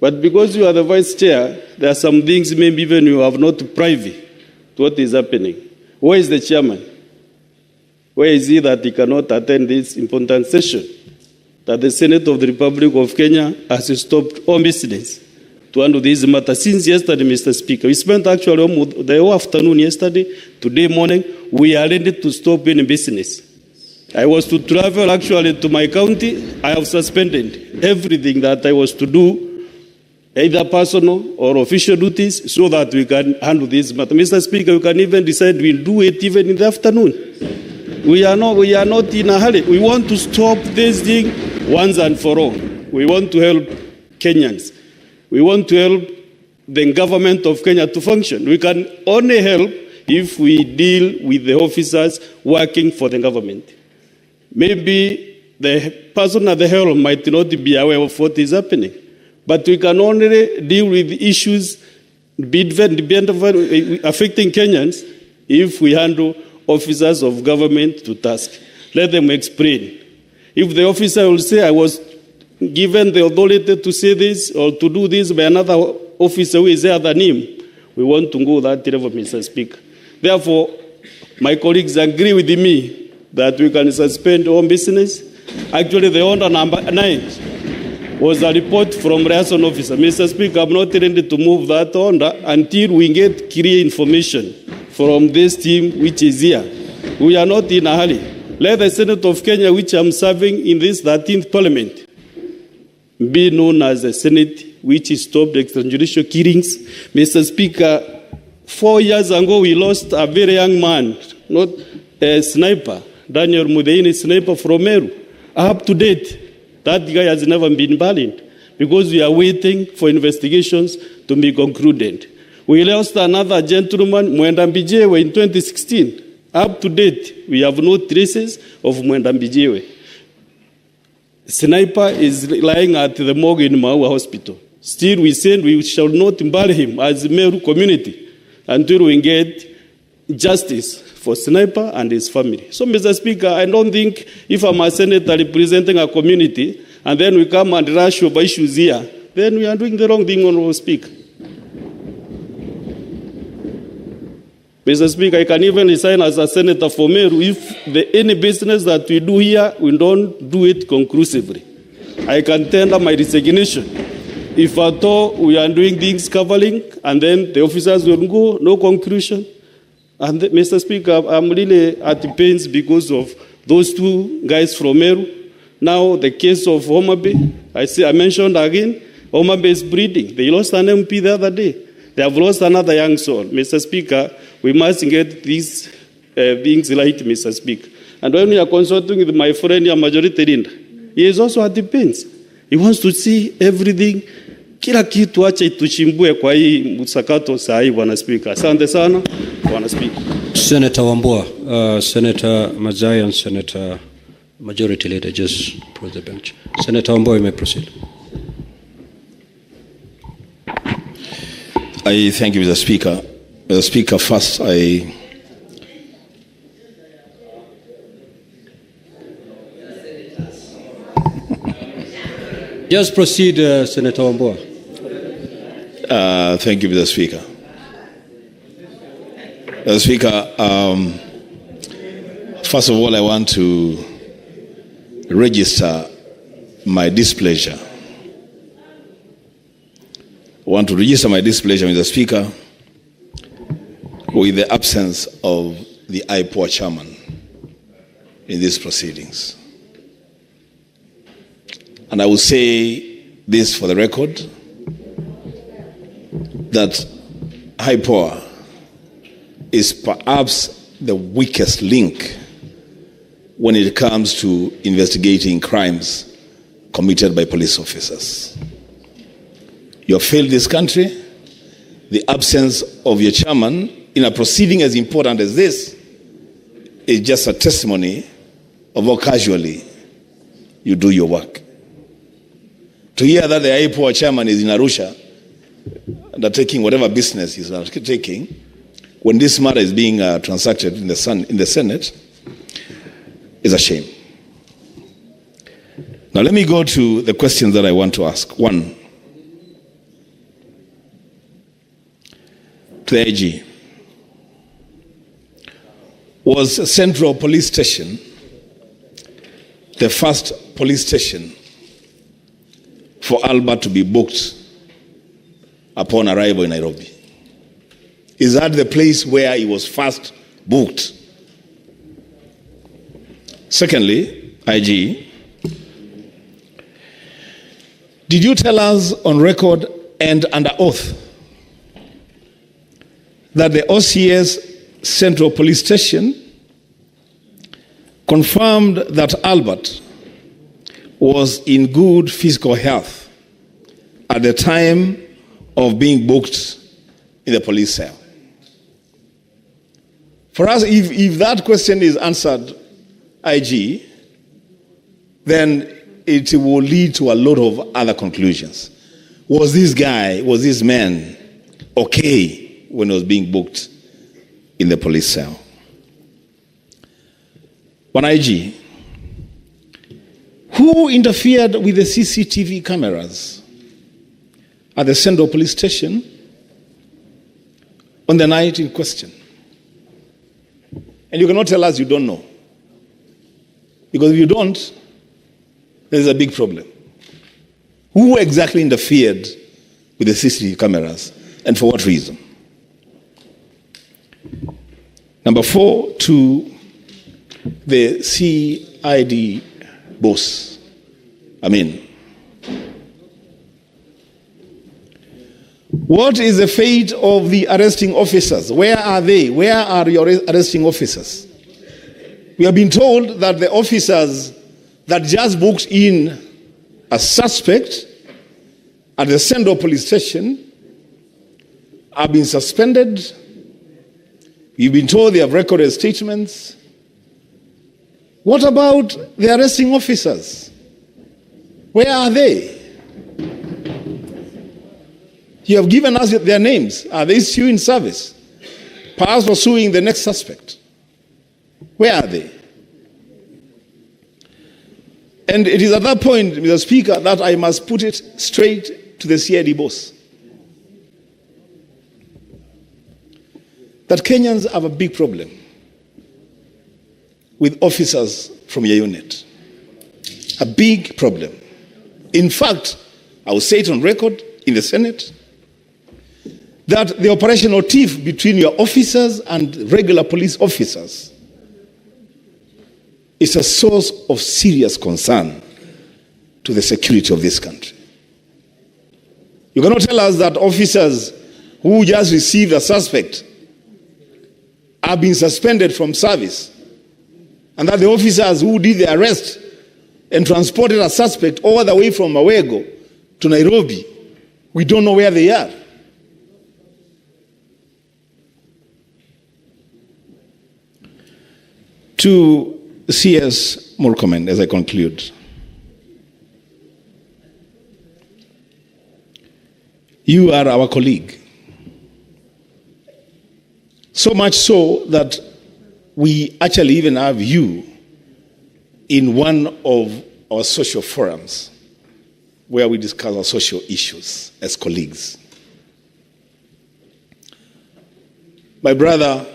But because you are the vice chair, there are some things maybe even you have not privy to what is happening. Where is the chairman? Where is he that he cannot attend this important session? That the Senate of the Republic of Kenya has stopped all business to handle this matter since yesterday, Mr. Speaker. We spent actually the whole afternoon yesterday, today morning, we are ready to stop any business. I was to travel actually to my county. I have suspended everything that I was to do, either personal or official duties, so that we can handle this matter. Mr. Speaker, we can even decide we'll do it even in the afternoon. We are not in a hurry. We want to stop this thing once and for all. We want to help Kenyans. We want to help the government of Kenya to function. We can only help if we deal with the officers working for the government. Maybe the person at the helm might not be aware of what is happening, but we can only deal with issues affecting Kenyans if we handle officers of government to task. Let them explain. If the officer will say, I was given the authority to say this or to do this by another officer who is there than him, we want to go that level, Mr. Speaker. Therefore, my colleagues agree with me that we can suspend all business. Actually, the order number 9 was a report from liaison officer. Mr. Speaker, I'm not ready to move that order until we get clear information from this team which is here. We are not in a hurry. Let the Senate of Kenya, which I'm serving in this 13th Parliament, be known as the Senate which stopped extrajudicial killings. Mr. Speaker, 4 years ago we lost a very young man, not a sniper, Daniel Mudeini, sniper from Meru. Up to date, that guy has never been banned because we are waiting for investigations to be concluded. We lost another gentleman, Mwenda Mbijewe, in 2016. Up to date, we have no traces of Mwenda Mbijewe. Sniper is lying at the morgue in Maua Hospital. Still, we said we shall not bury him as a Meru community until we get justice for Sniper and his family. So, Mr. Speaker, I don't think if I'm a senator representing a community and then we come and rush over issues here, then we are doing the wrong thing, Honorable Speaker. Mr. Speaker, I can even resign as a senator for Meru if any business that we do here, we don't do it conclusively. I can tender my resignation. If at all we are doing things covering and then the officers will go, no conclusion. And Mr. Speaker, I'm really at the pains because of those two guys from Meru. Now the case of Omagh, I mentioned again, Omagh is breeding. They lost an MP the other day. They have lost another young soul. Mr. Speaker, we must get these things right, Mr. Speaker. And when we are consulting with my friend, your majority leader, he is also at the pains. He wants to see everything. Kila kitu acha ituchimbue kwa hii msakato saa hii, Bwana Speaker. Asante sana, Bwana Speaker. Senator Wambua, Senator Mazai and Senator Majority Leader just approach the bench. Senator Wambua, you may proceed. I thank you, Mr. Speaker. Mr. Speaker, first Just proceed, Senator Wambua. Thank you, Mr. Speaker. Mr. Speaker, first of all, I want to register my displeasure. I want to register my displeasure, Mr. Speaker, with the absence of the IPOA chairman in these proceedings. And I will say this for the record. that IPOA is perhaps the weakest link when it comes to investigating crimes committed by police officers. You have failed this country. The absence of your chairman in a proceeding as important as this is just a testimony of how casually you do your work. To hear that the IPOA chairman is in Arusha undertaking whatever business he's undertaking when this matter is being transacted in the Senate is a shame. Now let me go to the questions that I want to ask. One, to the AG. Was Central Police Station the first police station for Albert to be booked upon arrival in Nairobi? Is that the place where he was first booked? Secondly, IG, did you tell us on record and under oath that the OCS Central Police Station confirmed that Albert was in good physical health at the time of being booked in the police cell? For us, if that question is answered, IG, then it will lead to a lot of other conclusions. Was this man okay when he was being booked in the police cell? But IG, who interfered with the CCTV cameras at the Central Police Station on the night in question? And you cannot tell us you don't know. Because if you don't, there's a big problem. Who exactly interfered with the CCTV cameras and for what reason? Number 4, to the CID boss. What is the fate of the arresting officers? Where are they? Where are your arresting officers? We have been told that the officers that just booked in a suspect at the Central Police Station have been suspended. We've been told they have recorded statements. What about the arresting officers? Where are they? You have given us their names. Are they still in service? Perhaps pursuing the next suspect. Where are they? And it is at that point, Mr. Speaker, that I must put it straight to the CID boss. That Kenyans have a big problem with officers from your unit. A big problem. In fact, I will say it on record in the Senate, that the operational tiff between your officers and regular police officers is a source of serious concern to the security of this country. You cannot tell us that officers who just received a suspect have been suspended from service, and that the officers who did the arrest and transported a suspect all the way from Mawego to Nairobi, we don't know where they are. To CS Murkomen, as I conclude, you are our colleague. So much so that we actually even have you in one of our social forums where we discuss our social issues as colleagues. My brother,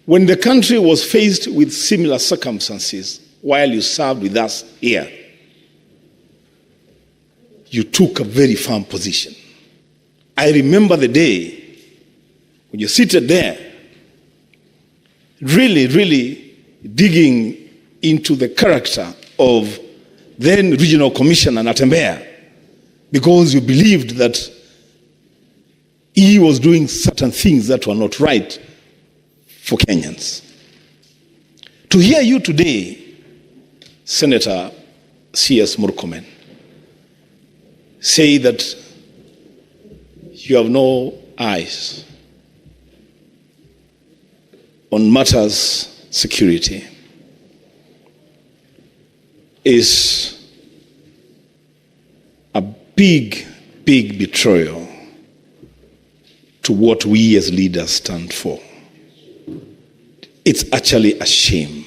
when the country was faced with similar circumstances while you served with us here, you took a very firm position. I remember the day when you seated there, really digging into the character of then Regional Commissioner Natembeya because you believed that he was doing certain things that were not right for Kenyans. To hear you today, Senator C.S. Murkomen, say that you have no eyes on matters security is a big, big betrayal to what we as leaders stand for. It's actually a shame.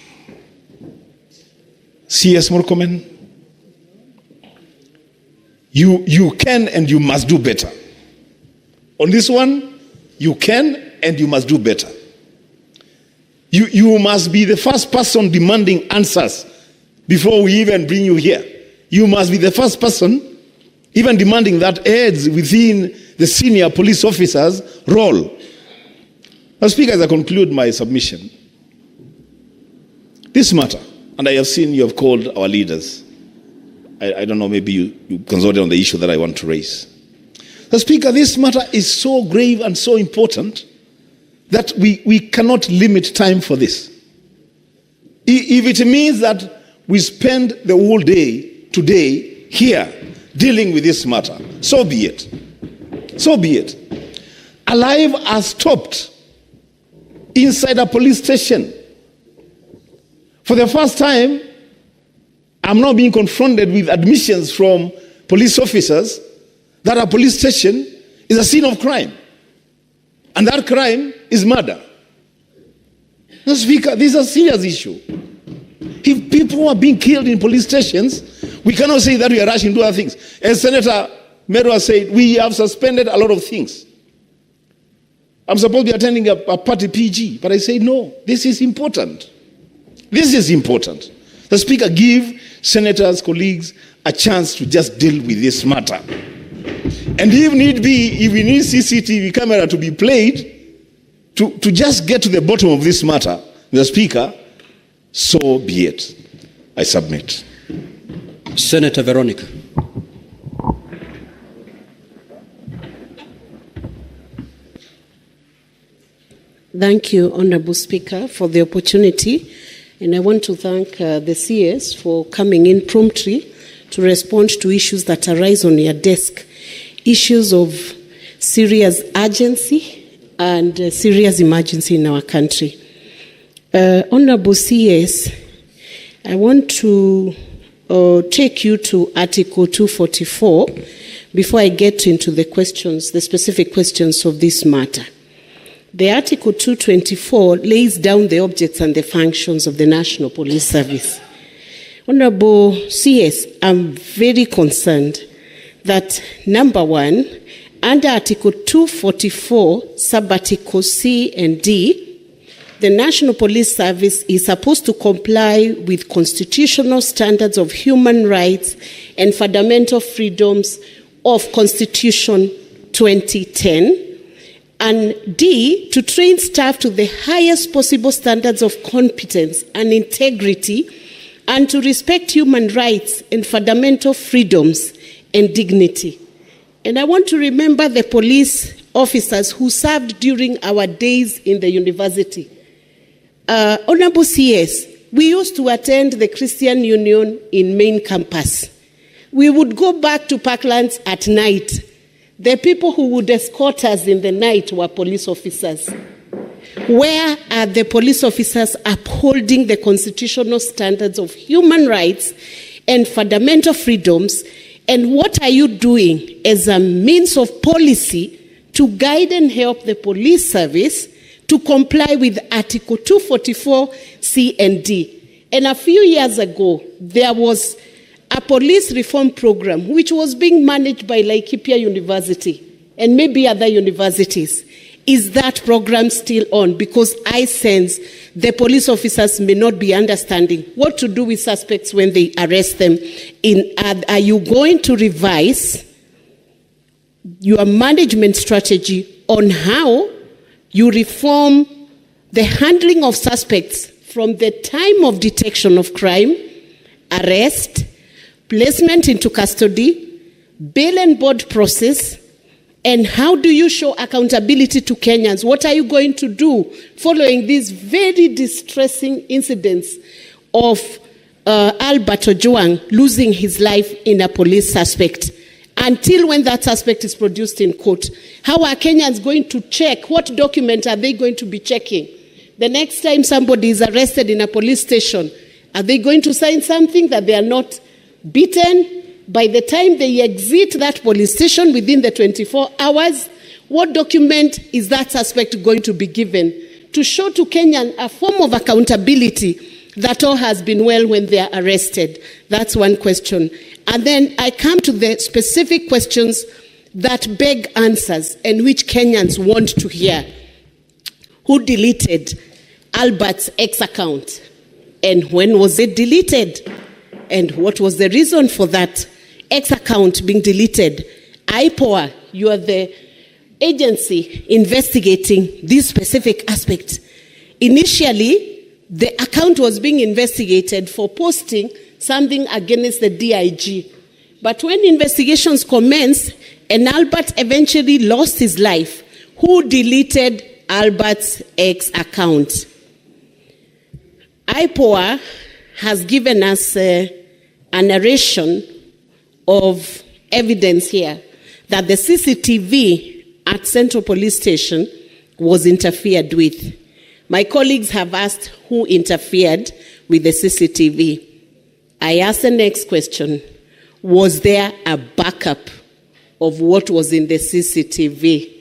C.S. Murkomen, you can and you must do better. On this one, you can and you must do better. You must be the first person demanding answers before we even bring you here. You must be the first person even demanding that aids within the senior police officer's role. Now, Speaker, as I conclude my submission, this matter, and I have seen you have called our leaders. I don't know, maybe you consulted on the issue that I want to raise. The Speaker, this matter is so grave and so important that we cannot limit time for this. If it means that we spend the whole day today here dealing with this matter, so be it. So be it. A life has stopped inside a police station. For the first time, I'm now being confronted with admissions from police officers that a police station is a scene of crime. And that crime is murder. Mr. Speaker, this is a serious issue. If people are being killed in police stations, we cannot say that we are rushing to other things. As Senator Merwa said, we have suspended a lot of things. I'm supposed to be attending a party PG, but I say no, this is important. This is important. The Speaker, give senators, colleagues, a chance to just deal with this matter. And if need be, if we need CCTV camera to be played, to just get to the bottom of this matter, the Speaker, so be it. I submit. Senator Veronica. Thank you, Honorable Speaker, for the opportunity. And I want to thank the CS for coming in promptly to respond to issues that arise on your desk. Issues of serious urgency and serious emergency in our country. Honorable CS, I want to take you to Article 244 before I get into the questions, the specific questions of this matter. The Article 224 lays down the objects and the functions of the National Police Service. Honorable CS, I'm very concerned that, number one, under Article 244, Subarticle C and D, the National Police Service is supposed to comply with constitutional standards of human rights and fundamental freedoms of Constitution 2010, and D, to train staff to the highest possible standards of competence and integrity, and to respect human rights and fundamental freedoms and dignity. And I want to remember the police officers who served during our days in the university. Honorable CS, we used to attend the Christian Union in main campus. We would go back to Parklands at night. The people who would escort us in the night were police officers. Where are the police officers upholding the constitutional standards of human rights and fundamental freedoms? And what are you doing as a means of policy to guide and help the police service to comply with Article 244 C and D? And a few years ago, there was a police reform program which was being managed by Laikipia University and maybe other universities. Is that program still on? Because I sense the police officers may not be understanding what to do with suspects when they arrest them. Are you going to revise your management strategy on how you reform the handling of suspects from the time of detection of crime, arrest, placement into custody, bail and board process, and how do you show accountability to Kenyans? What are you going to do following these very distressing incidents of Albert Ojwang losing his life in a police suspect? Until when that suspect is produced in court, how are Kenyans going to check? What document are they going to be checking? The next time somebody is arrested in a police station, are they going to sign something that they are not beaten? By the time they exit that police station within the 24 hours, what document is that suspect going to be given to show to Kenyan a form of accountability that all has been well when they are arrested? That's one question. And then I come to the specific questions that beg answers and which Kenyans want to hear. Who deleted Albert's X account? And when was it deleted? And what was the reason for that X account being deleted? IPOA, you are the agency investigating this specific aspect. Initially, the account was being investigated for posting something against the DIG. But when investigations commenced and Albert eventually lost his life, who deleted Albert's X account? IPOA has given us a narration of evidence here that the CCTV at Central Police Station was interfered with. My colleagues have asked who interfered with the CCTV. I ask the next question. Was there a backup of what was in the CCTV?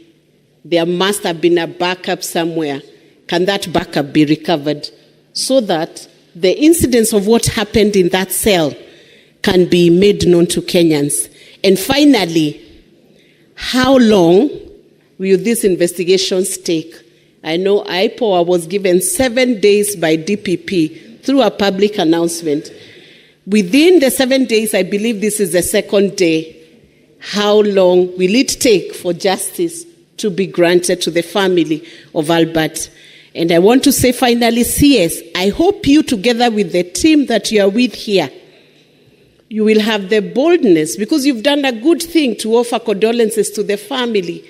There must have been a backup somewhere. Can that backup be recovered so that the incidents of what happened in that cell can be made known to Kenyans? And finally, how long will these investigations take? I know IPOA was given 7 days by DPP through a public announcement. Within the 7 days, I believe this is the second day. How long will it take for justice to be granted to the family of Albert? And I want to say finally, CS, I hope you, together with the team that you are with here, you will have the boldness, because you've done a good thing, to offer condolences to the family.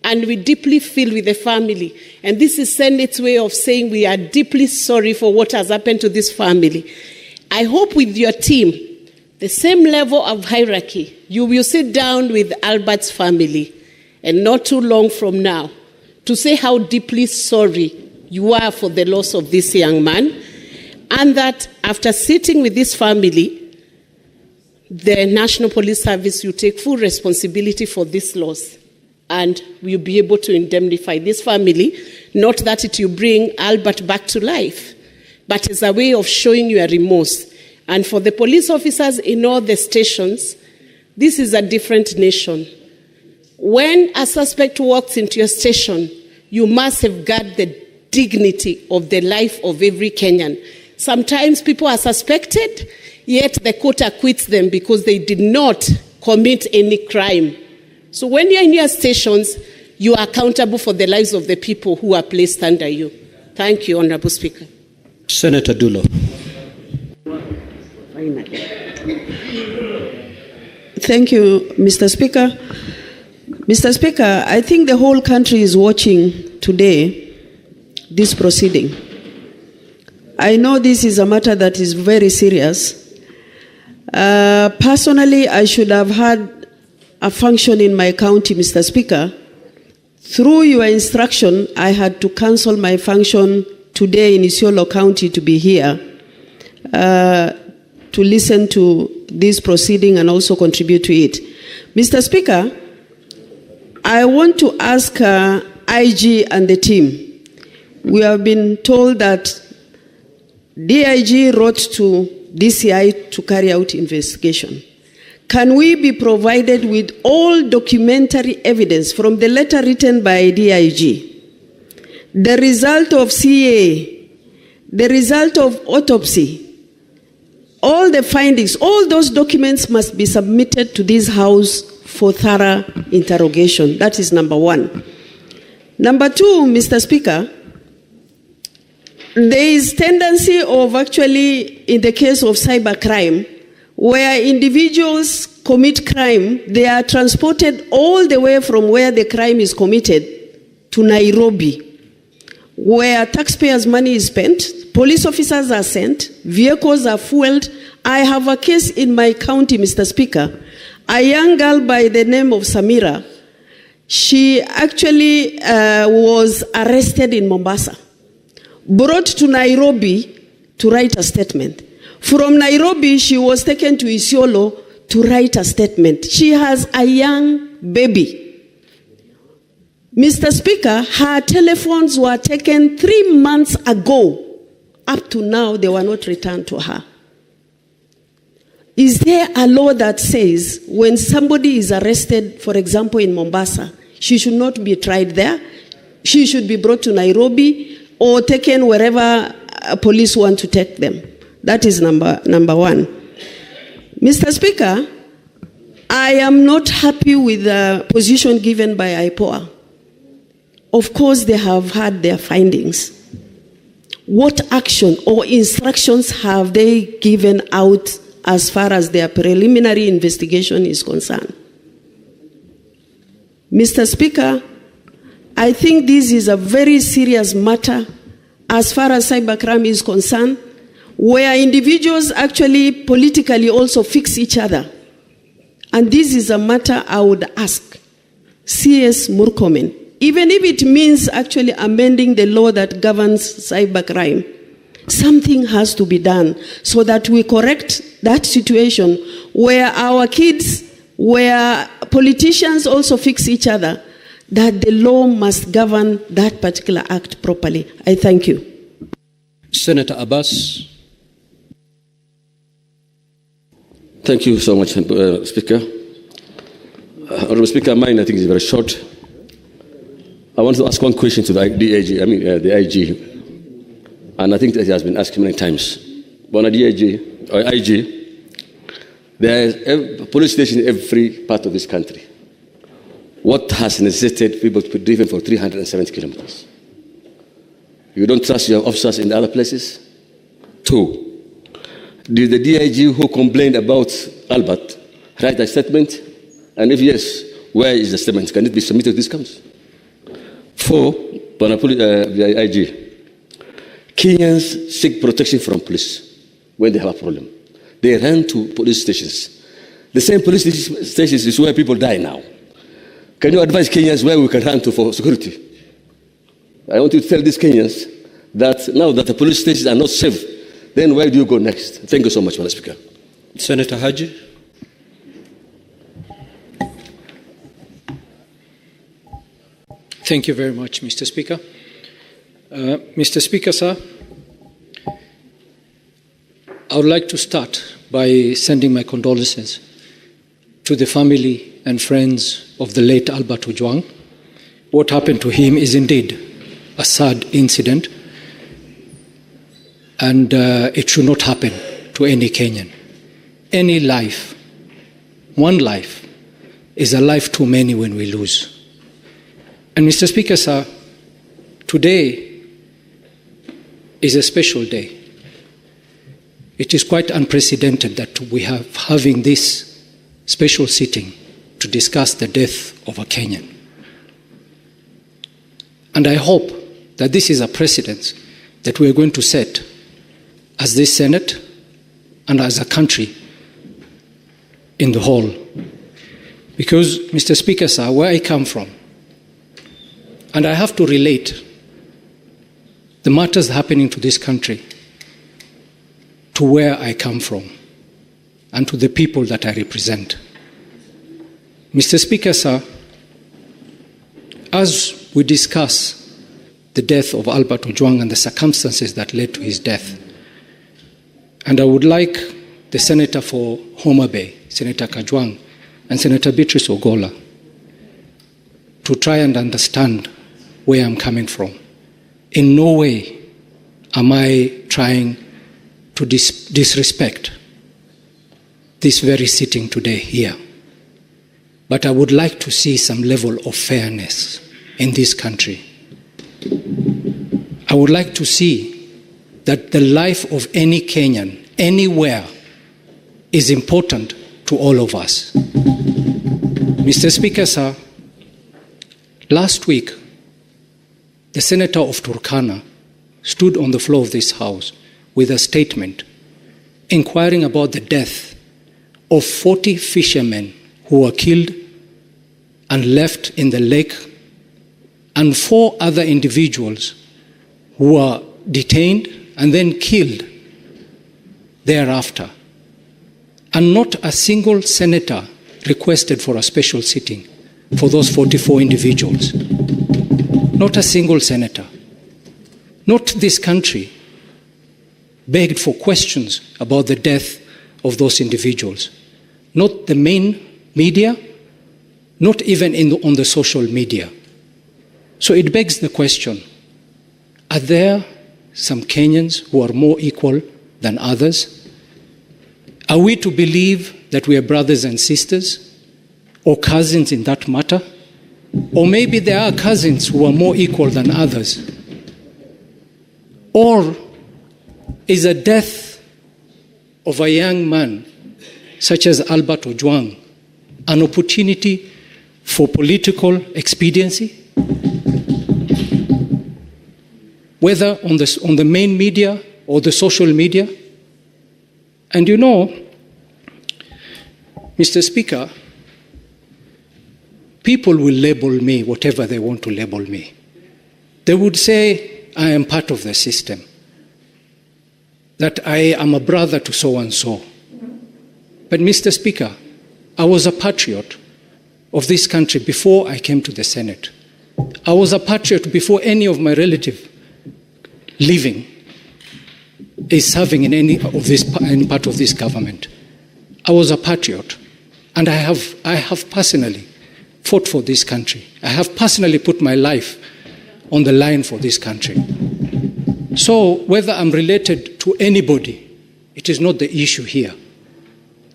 And we deeply feel with the family. And this is Senate's way of saying we are deeply sorry for what has happened to this family. I hope with your team, the same level of hierarchy, you will sit down with Albert's family, and not too long from now, to say how deeply sorry you are for the loss of this young man, and that after sitting with this family, the National Police Service will take full responsibility for this loss, and will be able to indemnify this family. Not that it will bring Albert back to life, but it's a way of showing your remorse. And for the police officers in all the stations, this is a different nation. When a suspect walks into your station, you must safeguard the dignity of the life of every Kenyan. Sometimes people are suspected, yet the court acquits them because they did not commit any crime. So when you're in your stations, you are accountable for the lives of the people who are placed under you. Thank you, Honorable Speaker. Senator Dulo. Thank you, Mr. Speaker. Mr. Speaker, I think the whole country is watching today this proceeding. I know this is a matter that is very serious. Personally, I should have had a function in my county, Mr. Speaker. Through your instruction, I had to cancel my function today in Isiolo County to be here to listen to this proceeding and also contribute to it. Mr. Speaker, I want to ask IG and the team. We have been told that DIG wrote to DCI to carry out investigation. Can we be provided with all documentary evidence from the letter written by DIG, the result of CA, the result of autopsy, all the findings? All those documents must be submitted to this House for thorough interrogation. That is number one. Number two, Mr. Speaker, there is tendency of actually, in the case of cybercrime, where individuals commit crime, they are transported all the way from where the crime is committed to Nairobi, where taxpayers' money is spent, police officers are sent, vehicles are fueled. I have a case in my county, Mr. Speaker. A young girl by the name of Samira, she actually was arrested in Mombasa, brought to Nairobi to write a statement. From Nairobi, she was taken to Isiolo to write a statement. She has a young baby. Mr. Speaker, her telephones were taken 3 months ago. Up to now, they were not returned to her. Is there a law that says when somebody is arrested, for example, in Mombasa, she should not be tried there? She should be brought to Nairobi or taken wherever police want to take them. That is number one. Mr. Speaker, I am not happy with the position given by IPOA. Of course, they have had their findings. What action or instructions have they given out as far as their preliminary investigation is concerned? Mr. Speaker, I think this is a very serious matter as far as cybercrime is concerned, where individuals actually politically also fix each other. And this is a matter I would ask CS Murkomen, even if it means actually amending the law that governs cybercrime, something has to be done so that we correct that situation where our kids, where politicians also fix each other, that the law must govern that particular act properly. I thank you. Senator Abbas. Thank you so much, Speaker. Honourable Speaker, mine I think is very short. I want to ask one question to the the IG, and I think that it has been asked many times. But on the IG, there is a police station in every part of this country. What has necessitated people to be driven for 370 kilometers? You don't trust your officers in the other places? 2, did the DIG who complained about Albert write a statement? And if yes, where is the statement? Can it be submitted to this council? 4, the IG, Kenyans seek protection from police when they have a problem. They run to police stations. The same police stations is where people die now. Can you advise Kenyans where we can run to for security? I want you to tell these Kenyans that now that the police stations are not safe, then where do you go next? Thank you so much, Mr. Speaker. Senator Haji. Thank you very much, Mr. Speaker. Mr. Speaker, sir, I would like to start by sending my condolences to the family and friends of the late Albert Ojwang. What happened to him is indeed a sad incident, and it should not happen to any Kenyan. Any life, one life, is a life too many when we lose. And Mr. Speaker, sir, today is a special day. It is quite unprecedented that we are having this special sitting to discuss the death of a Kenyan. And I hope that this is a precedent that we are going to set as this Senate and as a country in the whole. Because, Mr. Speaker, sir, where I come from, and I have to relate the matters happening to this country to where I come from and to the people that I represent. Mr. Speaker, sir, as we discuss the death of Albert Ojwang and the circumstances that led to his death, and I would like the Senator for Homa Bay, Senator Kajwang, and Senator Beatrice Ogola to try and understand where I'm coming from. In no way am I trying to disrespect this very sitting today here. But I would like to see some level of fairness in this country. I would like to see that the life of any Kenyan, anywhere, is important to all of us. Mr. Speaker, sir, last week, the Senator of Turkana stood on the floor of this House with a statement inquiring about the death of 40 fishermen who were killed and left in the lake, and 4 other individuals who were detained and then killed thereafter. And not a single senator requested for a special sitting for those 44 individuals. Not a single senator. Not this country begged for questions about the death of those individuals. Not the main media, not even on the social media. So it begs the question, are there some Kenyans who are more equal than others? Are we to believe that we are brothers and sisters or cousins in that matter? Or maybe there are cousins who are more equal than others? Or is a death of a young man such as Albert Ojwang an opportunity for political expediency? Whether on the main media or the social media? And you know, Mr. Speaker, people will label me whatever they want to label me. They would say I am part of the system, that I am a brother to so-and-so. But Mr. Speaker, I was a patriot of this country before I came to the Senate. I was a patriot before any of my relatives living is serving in any part of this government. I was a patriot, and I have personally fought for this country. I have personally put my life on the line for this country. So whether I'm related to anybody, it is not the issue here.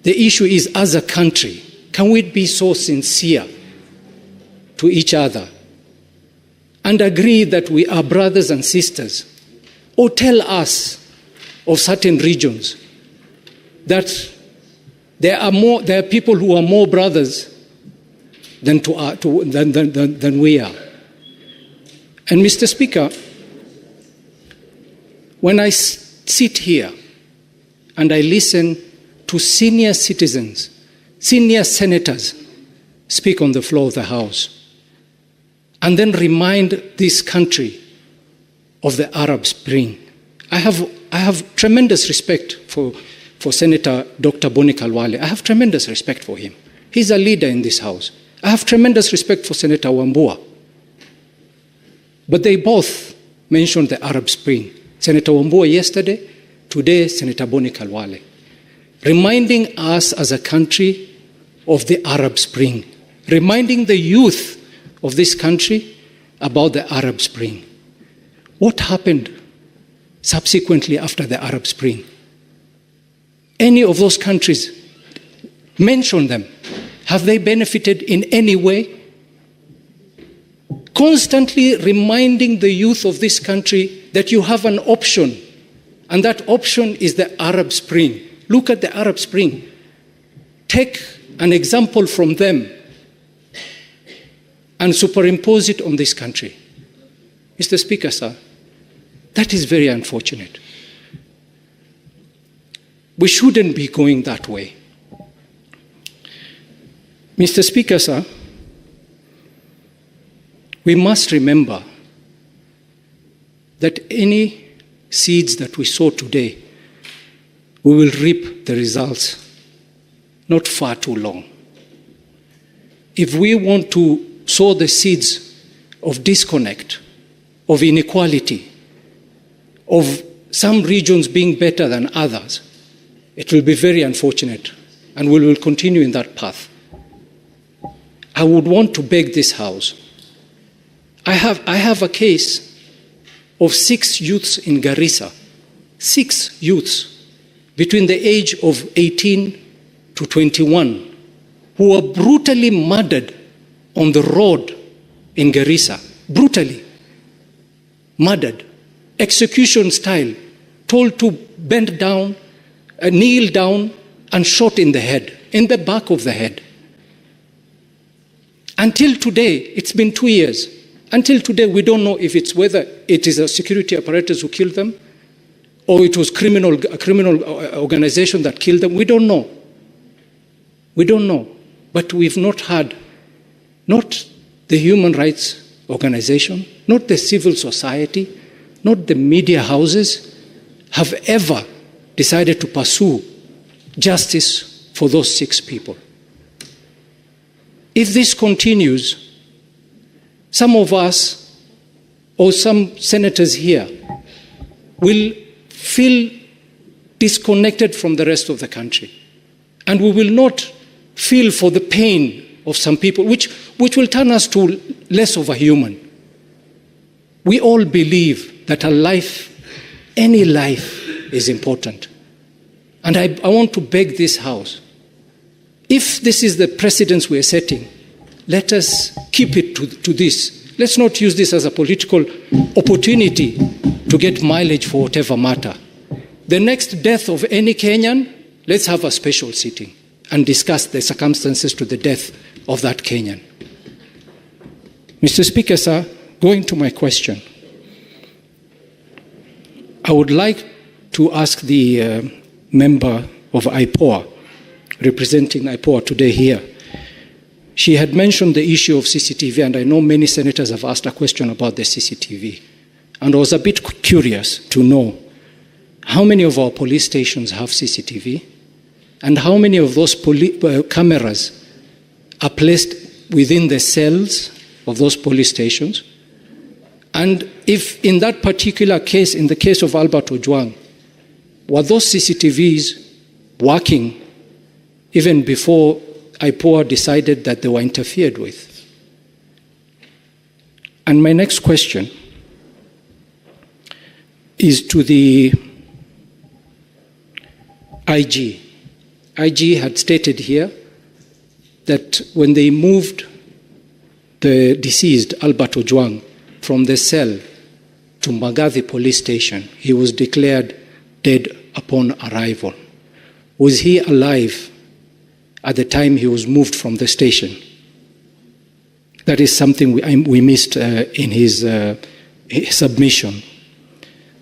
The issue is, as a country, can we be so sincere to each other and agree that we are brothers and sisters? Or tell us of certain regions that there are people who are more brothers than we are. And Mr. Speaker, when I sit here and I listen to senior citizens, senior senators speak on the floor of the House, and then remind this country of the Arab Spring, I have tremendous respect for Senator Dr. Boni Khalwale. I have tremendous respect for him. He's a leader in this House. I have tremendous respect for Senator Wambua. But they both mentioned the Arab Spring. Senator Wambua yesterday, today Senator Boni Khalwale, reminding us as a country of the Arab Spring, reminding the youth of this country about the Arab Spring. What happened subsequently after the Arab Spring? Any of those countries, mention them. Have they benefited in any way? Constantly reminding the youth of this country that you have an option, and that option is the Arab Spring. Look at the Arab Spring. Take an example from them and superimpose it on this country. Mr. Speaker, sir, that is very unfortunate. We shouldn't be going that way. Mr. Speaker, sir, we must remember that any seeds that we sow today, we will reap the results not far too long. If we want to sow the seeds of disconnect, of inequality, of some regions being better than others, it will be very unfortunate, and we will continue in that path. I would want to beg this House. I have a case of 6 youths in Garissa, 6 youths between the age of 18 to 21 who were brutally murdered on the road in Garissa, brutally murdered, execution style, told to bend down, kneel down, and shot in the head, in the back of the head. Until today, it's been 2 years. Until today, we don't know if it's whether it is a security apparatus who killed them or it was a criminal organization that killed them. We don't know. We don't know. But we've not had, not the human rights organization, not the civil society, not the media houses have ever decided to pursue justice for those 6 people. If this continues, some of us or some senators here will feel disconnected from the rest of the country. And we will not feel for the pain of some people, which will turn us to less of a human. We all believe that a life, any life, is important. And I want to beg this House, if this is the precedence we are setting, let us keep it to this. Let's not use this as a political opportunity to get mileage for whatever matter. The next death of any Kenyan, let's have a special sitting and discuss the circumstances to the death of that Kenyan. Mr. Speaker, sir, going to my question, I would like to ask the member of IPOA, representing IPOA today here. She had mentioned the issue of CCTV, and I know many senators have asked a question about the CCTV. And I was a bit curious to know how many of our police stations have CCTV, and how many of those cameras are placed within the cells of those police stations. And if in that particular case, in the case of Albert Ojwang, were those CCTVs working even before IPOA decided that they were interfered with? And my next question is to the IG. IG had stated here that when they moved the deceased Albert Ojwang from the cell to Magathi police station, he was declared dead upon arrival. Was he alive at the time he was moved from the station? That is something we missed in his submission.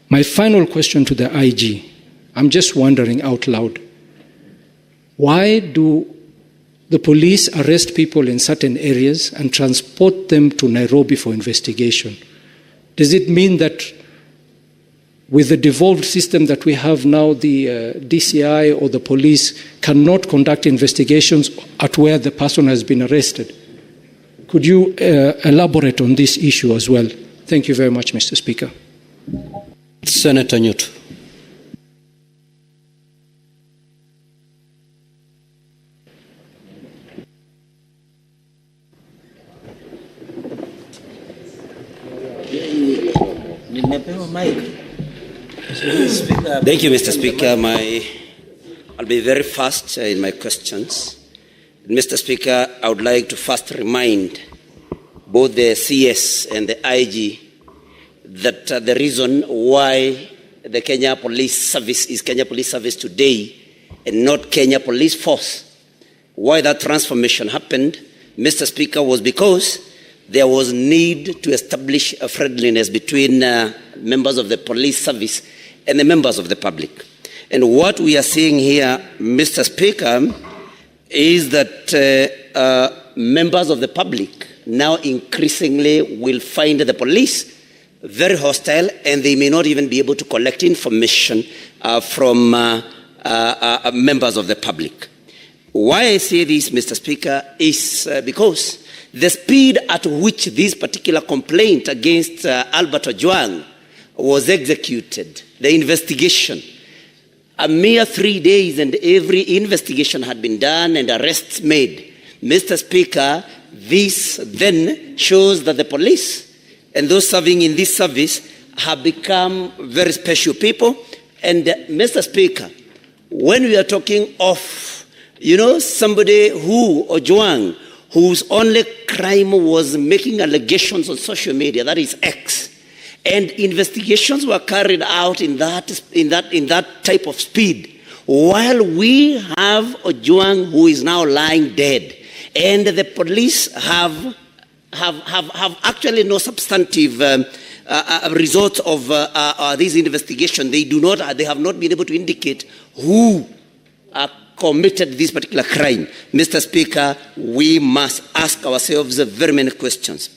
My final question to the IG, I'm just wondering out loud, why do the police arrest people in certain areas and transport them to Nairobi for investigation? Does it mean that with the devolved system that we have now, the DCI or the police cannot conduct investigations at where the person has been arrested? Could you elaborate on this issue as well? Thank you very much, Mr. Speaker. Senator Newt. Thank you, Mr. Speaker. I'll be very fast in my questions. Mr. Speaker, I would like to first remind both the CS and the IG that the reason why the Kenya Police Service is Kenya Police Service today and not Kenya Police Force, why that transformation happened, Mr. Speaker, was because there was need to establish a friendliness between members of the police service and the members of the public. And what we are seeing here, Mr. Speaker, is that members of the public now increasingly will find the police very hostile, and they may not even be able to collect information from members of the public. Why I say this, Mr. Speaker, is because the speed at which this particular complaint against Albert Ojwang was executed, the investigation, a mere 3 days and every investigation had been done and arrests made. Mr. Speaker, this then shows that the police and those serving in this service have become very special people. And Mr. Speaker, when we are talking of, somebody who, Ojwang, whose only crime was making allegations on social media, that is X, and investigations were carried out in that type of speed, while we have Ojwang who is now lying dead, and the police have actually no substantive results of this investigation. They have not been able to indicate who committed this particular crime. Mr. Speaker, we must ask ourselves very many questions.